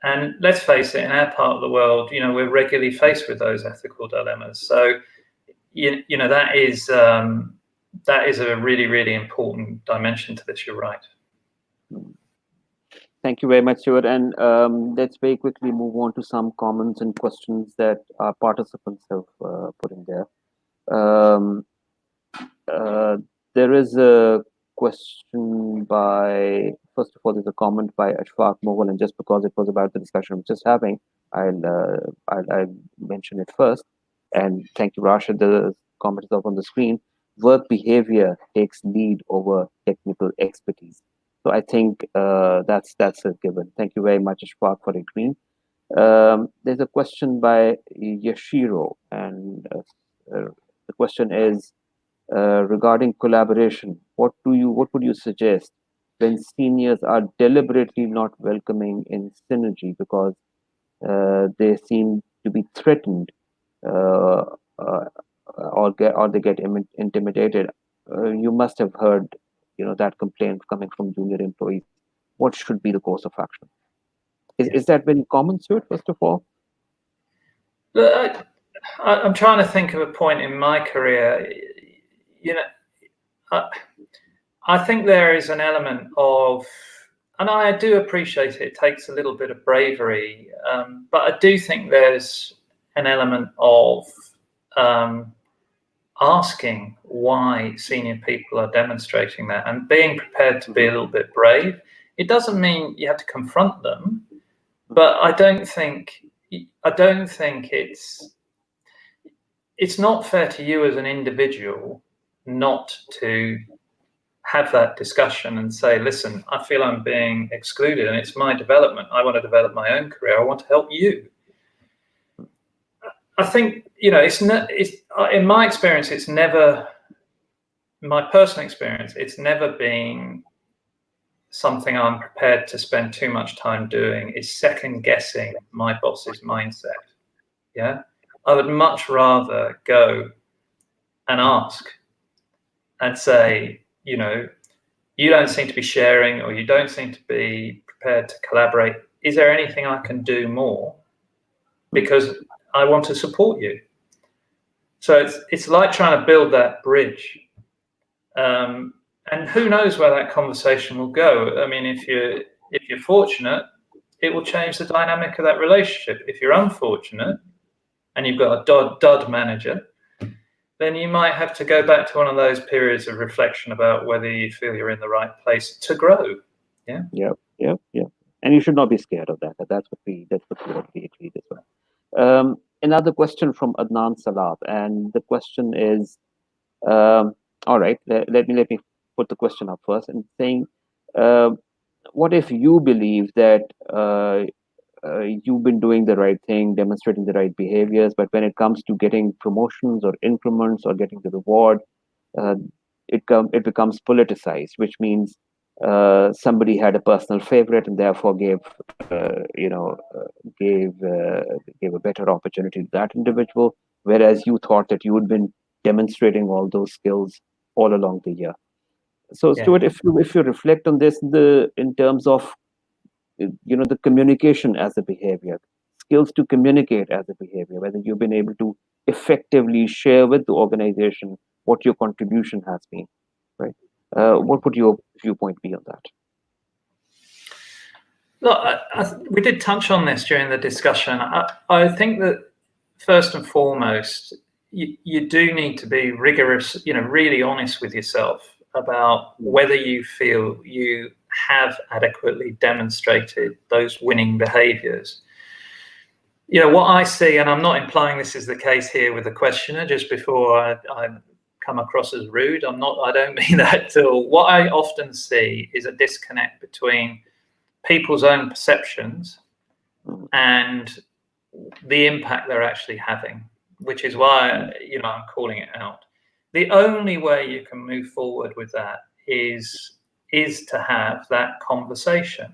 And let's face it, in our part of the world, we're regularly faced with those ethical dilemmas. So, that is a really, really important dimension to this. You're right. Thank you very much, Stuart. And let's very quickly move on to some comments and questions that our participants have put in there. Um, there is a question first of all, there's a comment by Ashfaq Mughal, and just because it was about the discussion we're just having, I'll mention it first. And thank you, Rashid. The comment is up on the screen. Work behavior takes lead over technical expertise. So I think that's a given. Thank you very much, Ashfaq, for agreeing. There's a question by Yashiro, and the question is, regarding collaboration, what would you suggest when seniors are deliberately not welcoming in synergy because they seem to be threatened, uh, uh, or they get intimidated? You must have heard, that complaint coming from junior employees. What should be the course of action? Is that very common, Stuart? First of all, I'm trying to think of a point in my career. I think there is an element of, and I do appreciate it takes a little bit of bravery, but I do think there's an element of asking why senior people are demonstrating that and being prepared to be a little bit brave. It doesn't mean you have to confront them, but I don't think it's not fair to you as an individual not to have that discussion and say, listen, I feel I'm being excluded and it's my development. I want to develop my own career. I want to help you. I think, in my experience, my personal experience, it's never been something I'm prepared to spend too much time doing, is second guessing my boss's mindset. Yeah. I would much rather go and ask and say, you don't seem to be sharing, or you don't seem to be prepared to collaborate. Is there anything I can do more? Because I want to support you. So it's like trying to build that bridge. And who knows where that conversation will go. I mean, if you're fortunate, it will change the dynamic of that relationship. If you're unfortunate and you've got a dud manager, then you might have to go back to one of those periods of reflection about whether you feel you're in the right place to grow. Yeah. Yeah. And you should not be scared of that. That's what we agreed as well. Another question from Adnan Salat, and the question is, all right, let me put the question up first and saying, what if you believe that you've been doing the right thing, demonstrating the right behaviors, but when it comes to getting promotions or increments or getting the reward, it becomes politicized, which means somebody had a personal favorite and therefore gave a better opportunity to that individual, whereas you thought that you had been demonstrating all those skills all along the year. So, Stuart, if you reflect on this in terms of the communication as a behavior, skills to communicate as a behavior, whether you've been able to effectively share with the organization what your contribution has been, right? What would your viewpoint be on that? Look, we did touch on this during the discussion. I think that first and foremost, you do need to be rigorous, really honest with yourself about whether you feel you have adequately demonstrated those winning behaviors. What I see, and I'm not implying this is the case here with the questioner, just before I come across as rude, I don't mean that at all. What I often see is a disconnect between people's own perceptions and the impact they're actually having, which is why I'm calling it out. The only way you can move forward with that is to have that conversation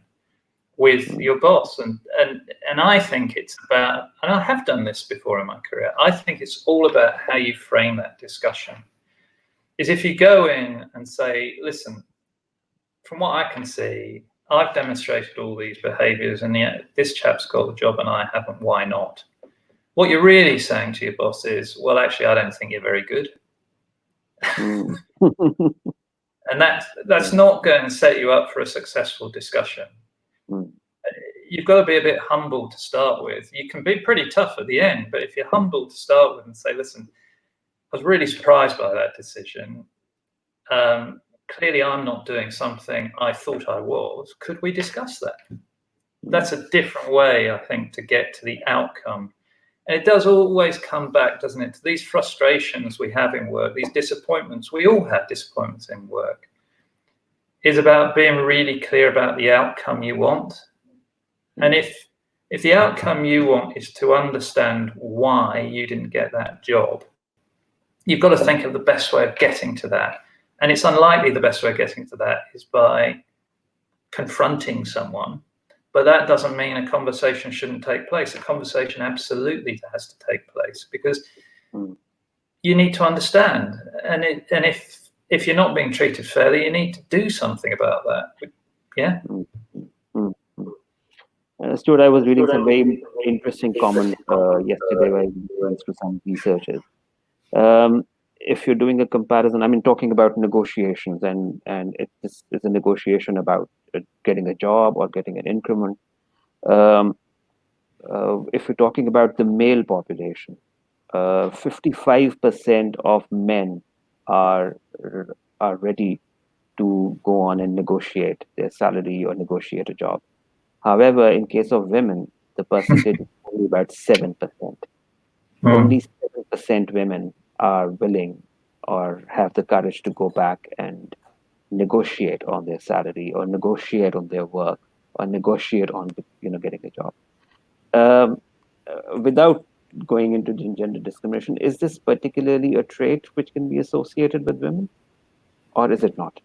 with your boss, and I think it's about, and I have done this before in my career, I think it's all about how you frame that discussion. Is if you go in and say, listen, from what I can see, I've demonstrated all these behaviors and yet this chap's got the job and I haven't, why not? What you're really saying to your boss is, well, actually, I don't think you're very good. And that's not going to set you up for a successful discussion. Mm. You've got to be a bit humble to start with. You can be pretty tough at the end, but if you're humble to start with and say, listen, I was really surprised by that decision. Clearly, I'm not doing something I thought I was. Could we discuss that? That's a different way, I think, to get to the outcome. And it does always come back, doesn't it, to these frustrations we have in work, these disappointments. We all have disappointments in work. It's about being really clear about the outcome you want. And if the outcome you want is to understand why you didn't get that job, you've got to think of the best way of getting to that. And it's unlikely the best way of getting to that is by confronting someone. But that doesn't mean a conversation shouldn't take place. A conversation absolutely has to take place, because you need to understand. And if you're not being treated fairly, you need to do something about that. Yeah. Stuart, I was reading some very interesting comments yesterday while going through some researches. If you're doing a comparison, I mean, talking about negotiations, and it's a negotiation about getting a job or getting an increment. If you're talking about the male population, 55% of men are ready to go on and negotiate their salary or negotiate a job. However, in case of women, the percentage is only about 7%. Only 7% women are willing or have the courage to go back and negotiate on their salary, or negotiate on their work, or negotiate on getting a job. Without going into gender discrimination, is this particularly a trait which can be associated with women, or is it not?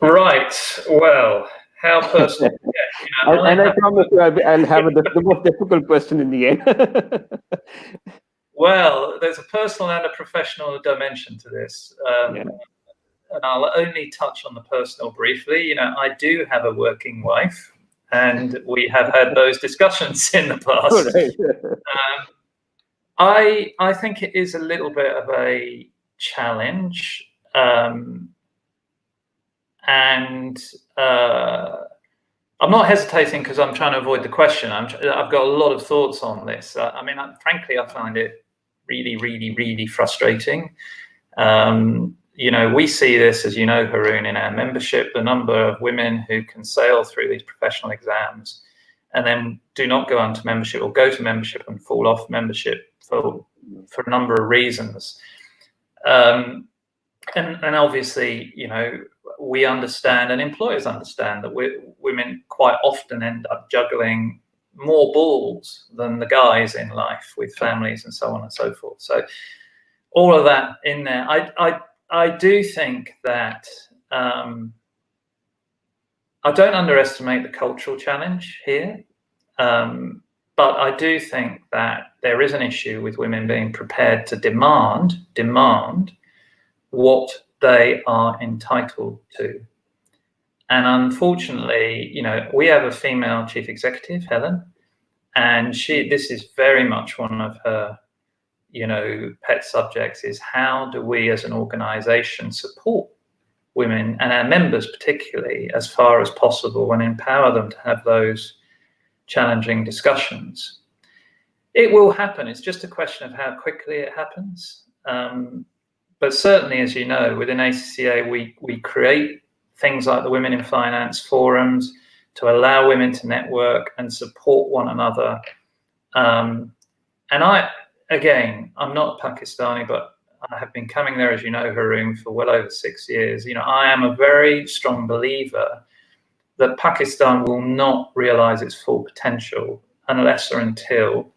Right. Well, how personal? And I promise you, I'll have the most difficult question in the end. Well, there's a personal and a professional dimension to this. And I'll only touch on the personal briefly. I do have a working wife, and we have had those discussions in the past. Right. I think it is a little bit of a challenge. And I'm not hesitating because I'm trying to avoid the question. I've got a lot of thoughts on this. I mean, frankly, I find it really, really, really frustrating. We see this, as you know, Haroon, in our membership, the number of women who can sail through these professional exams and then do not go on to membership, or go to membership and fall off membership for a number of reasons. And obviously, we understand, and employers understand, that women quite often end up juggling more balls than the guys in life, with families and so on and so forth. So all of that in there. I do think that I don't underestimate the cultural challenge here, but I do think that there is an issue with women being prepared to demand what they are entitled to. And unfortunately, we have a female chief executive, Helen, and this is very much one of her, pet subjects, is how do we as an organization support women, and our members particularly, as far as possible, and empower them to have those challenging discussions. It will happen. It's just a question of how quickly it happens. But certainly, as you know, within ACCA, we create things like the Women in Finance forums to allow women to network and support one another. And I'm not Pakistani, but I have been coming there, as you know, Haroon, for well over 6 years. I am a very strong believer that Pakistan will not realize its full potential unless or until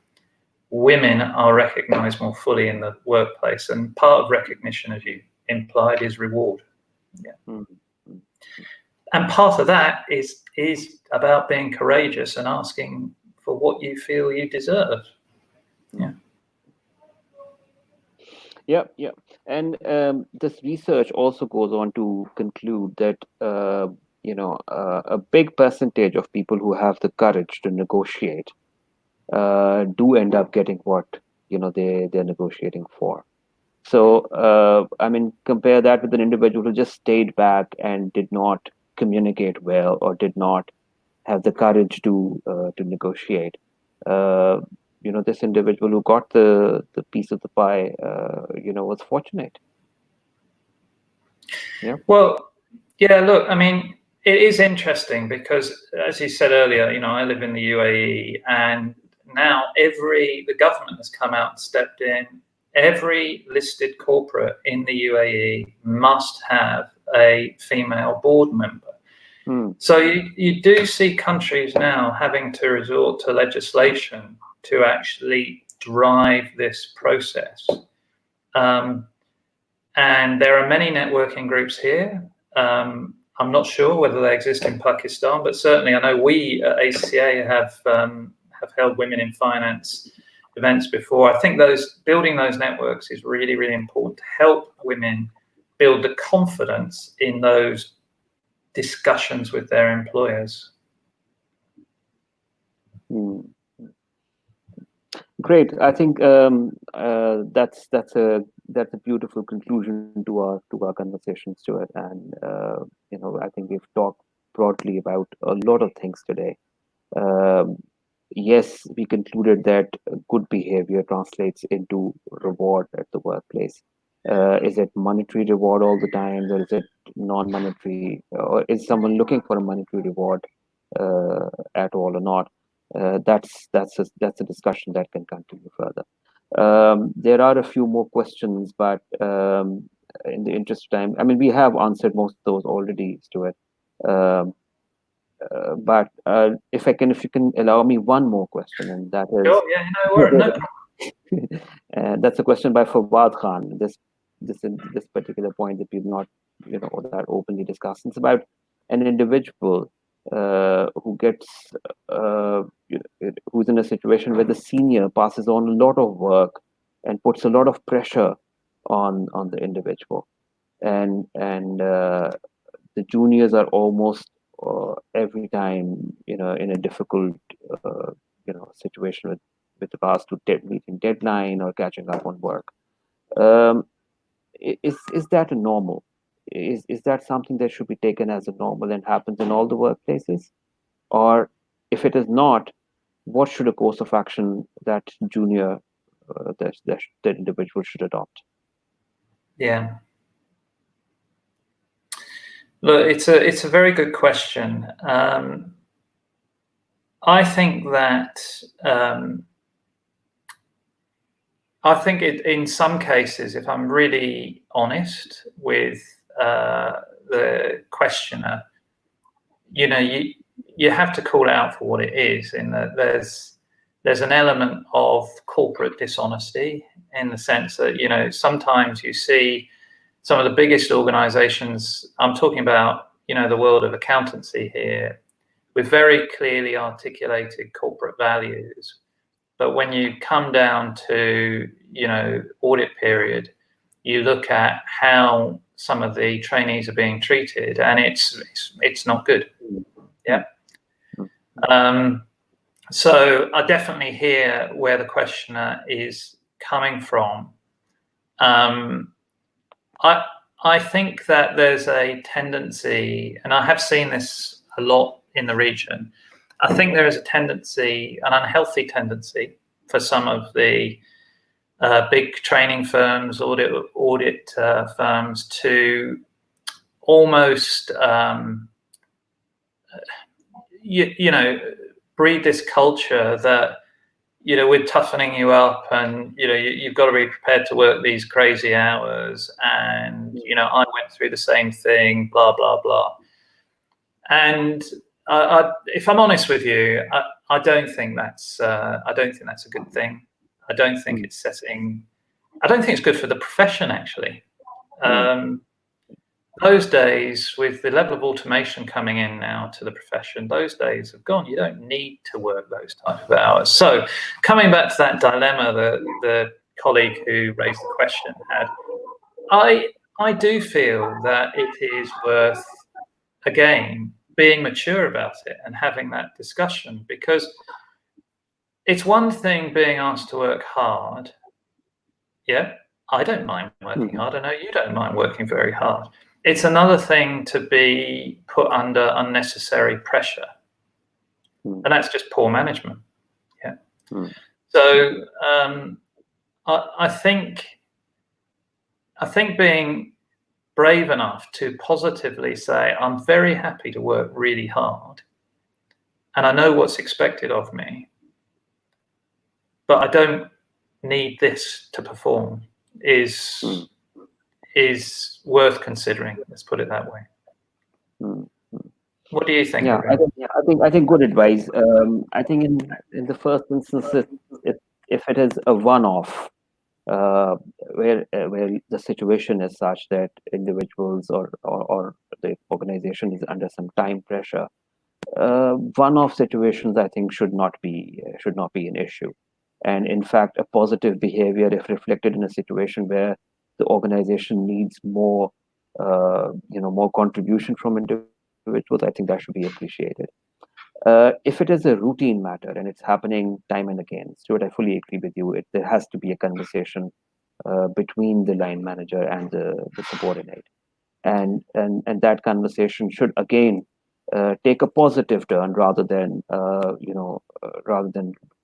women are recognized more fully in the workplace. And part of recognition, as you implied, is reward. Yeah. Mm-hmm. And part of that is about being courageous and asking for what you feel you deserve. Yeah. Yeah. And this research also goes on to conclude that a big percentage of people who have the courage to negotiate do end up getting what they're negotiating for. So I mean, compare that with an individual who just stayed back and did not communicate well or did not have the courage to negotiate. This individual who got the piece of the pie, was fortunate. Yeah. Well, yeah, look, I mean, it is interesting because, as you said earlier, I live in the UAE, and now the government has come out and stepped in. Every listed corporate in the UAE must have a female board member. So you do see countries now having to resort to legislation to actually drive this process. And there are many networking groups here. I'm not sure whether they exist in Pakistan, but certainly I know we at ACCA have held women in finance events before. I think building those networks is really, really important to help women build the confidence in those discussions with their employers. Great. I think that's a beautiful conclusion to our conversation, Stuart. And I think we've talked broadly about a lot of things today. Yes, we concluded that good behavior translates into reward at the workplace. Is it monetary reward all the time, or is it non-monetary, or is someone looking for a monetary reward at all or not? That's a discussion that can continue further. There are a few more questions, but in the interest of time, I mean, we have answered most of those already, Stuart. But if you can allow me one more question, and that is, sure, yeah, no problem. That's a question by Fawad Khan. This particular point that we've not that openly discussed. It's about an individual who gets who's in a situation where the senior passes on a lot of work and puts a lot of pressure on the individual, and the juniors are almost every time in a difficult situation with regards to meeting deadline or catching up on work. Is that a normal? Is that something that should be taken as a normal and happens in all the workplaces? Or if it is not, what should a course of action that junior that individual should adopt? Yeah. Look, it's a very good question. I think that in some cases, if I'm really honest with the questioner, you have to call out for what it is. In that there's an element of corporate dishonesty, in the sense that sometimes you see some of the biggest organizations, I'm talking about the world of accountancy here, with very clearly articulated corporate values. But when you come down to audit period, you look at how some of the trainees are being treated, and it's not good. Yeah. So I definitely hear where the questioner is coming from. I think that there's a tendency, and I have seen this a lot in the region, I think there is a tendency, an unhealthy tendency, for some of the big training firms, audit firms, to almost breed this culture that we're toughening you up, and you've got to be prepared to work these crazy hours, and I went through the same thing, blah blah blah. And if I'm honest with you, I don't think that's a good thing. I don't think it's good for the profession, actually. Those days, with the level of automation coming in now to the profession, those days have gone. You don't need to work those type of hours. So coming back to that dilemma that the colleague who raised the question had, I do feel that it is worth, again, being mature about it and having that discussion, because it's one thing being asked to work hard. Yeah, I don't mind working hard. I know you don't mind working very hard. it's another thing to be put under unnecessary pressure, and that's just poor management. Yeah. So I think being brave enough to positively say, I'm very happy to work really hard, and I know what's expected of me, but I don't need this to perform, is worth considering. Let's put it that way. What do you think? Yeah, I think good advice. I think in the first instance, if it is a one-off, where the situation is such that individuals or the organization is under some time pressure, one-off situations I think should not be an issue. And in fact, a positive behavior, if reflected in a situation where the organization needs more, more contribution from individuals, I think that should be appreciated. If it is a routine matter and it's happening time and again, Stuart, I fully agree with you. There has to be a conversation between the line manager and the subordinate, and that conversation should again take a positive turn rather than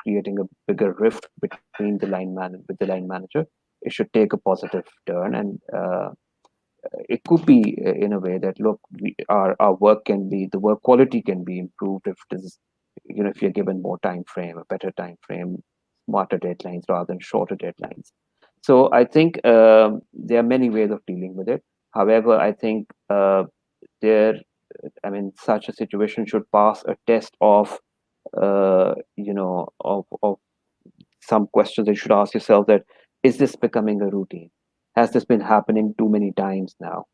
creating a bigger rift between the line manager. It should take a positive turn, and it could be in a way that, look, our work the work quality can be improved if if you're given more time frame, a better time frame, smarter deadlines rather than shorter deadlines. So I think there are many ways of dealing with it. However, I think such a situation should pass a test of some questions that you should ask yourself: that is this becoming a routine? Has this been happening too many times now?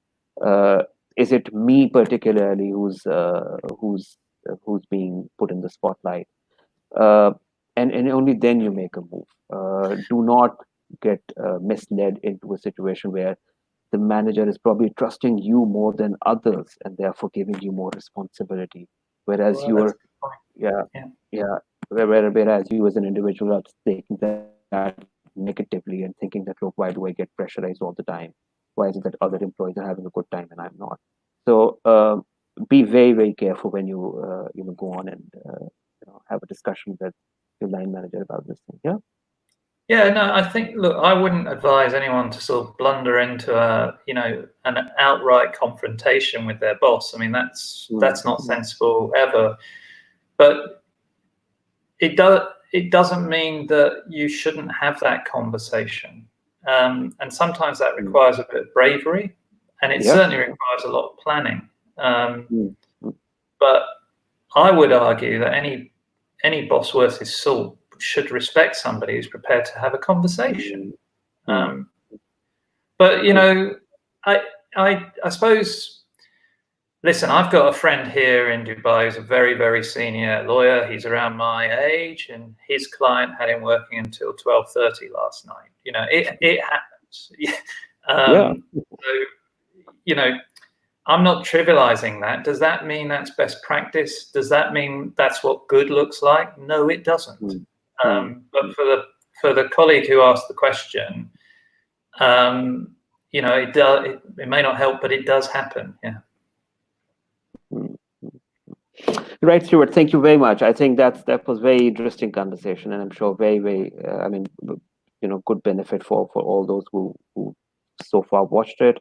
Is it me particularly who's being put in the spotlight? And only then you make a move. Do not get misled into a situation where the manager is probably trusting you more than others and therefore giving you more responsibility, whereas whereas you as an individual are taking that negatively and thinking that, look, why do I get pressurized all the time? Why is it that other employees are having a good time and I'm not? So be very, very careful when you go on and have a discussion with your line manager about this thing. Yeah. Yeah, no, I think, look, I wouldn't advise anyone to sort of blunder into an outright confrontation with their boss. I mean, that's not sensible ever. But it doesn't mean that you shouldn't have that conversation. And sometimes that requires a bit of bravery, and it certainly requires a lot of planning. But I would argue that any boss worth his salt should respect somebody who's prepared to have a conversation. But I suppose, listen, I've got a friend here in Dubai who's a very, very senior lawyer. He's around my age, and his client had him working until 12:30 last night. It happens. So, I'm not trivializing that. Does that mean that's best practice? Does that mean that's what good looks like? No, it doesn't. But for the colleague who asked the question, it may not help, but it does happen. Yeah. Right, Stuart. Thank you very much. I think that was very interesting conversation, and I'm sure very, very, good benefit for all those who so far watched it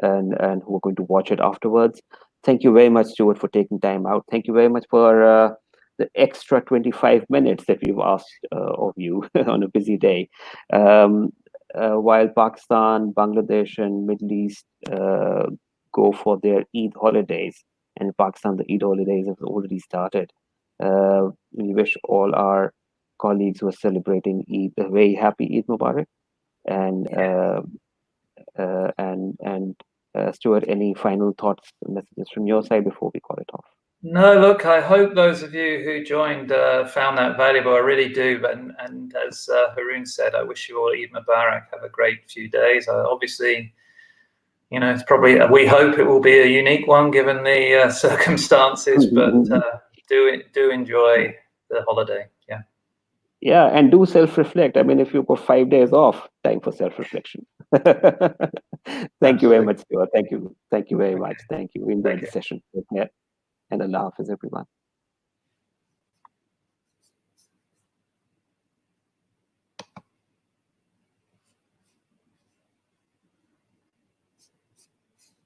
and who are going to watch it afterwards. Thank you very much, Stuart, for taking time out. Thank you very much for the extra 25 minutes that we've asked of you on a busy day. While Pakistan, Bangladesh, and Middle East go for their Eid holidays, and in Pakistan, the Eid holidays have already started. We wish all our colleagues who are celebrating Eid a very happy Eid Mubarak. And Stuart, any final thoughts, messages from your side before we call it off? No, look, I hope those of you who joined found that valuable. I really do. And as Haroon said, I wish you all Eid Mubarak. Have a great few days. Obviously, it's probably, we hope it will be a unique one given the circumstances, but do enjoy the holiday. Yeah, and do self-reflect. I mean, if you've got 5 days off, time for self-reflection. Thank you very Absolutely. much, Stuart. Thank you very Okay. much. Thank you. We enjoyed Take the care. session. Take care. And Allah Hafiz, everyone.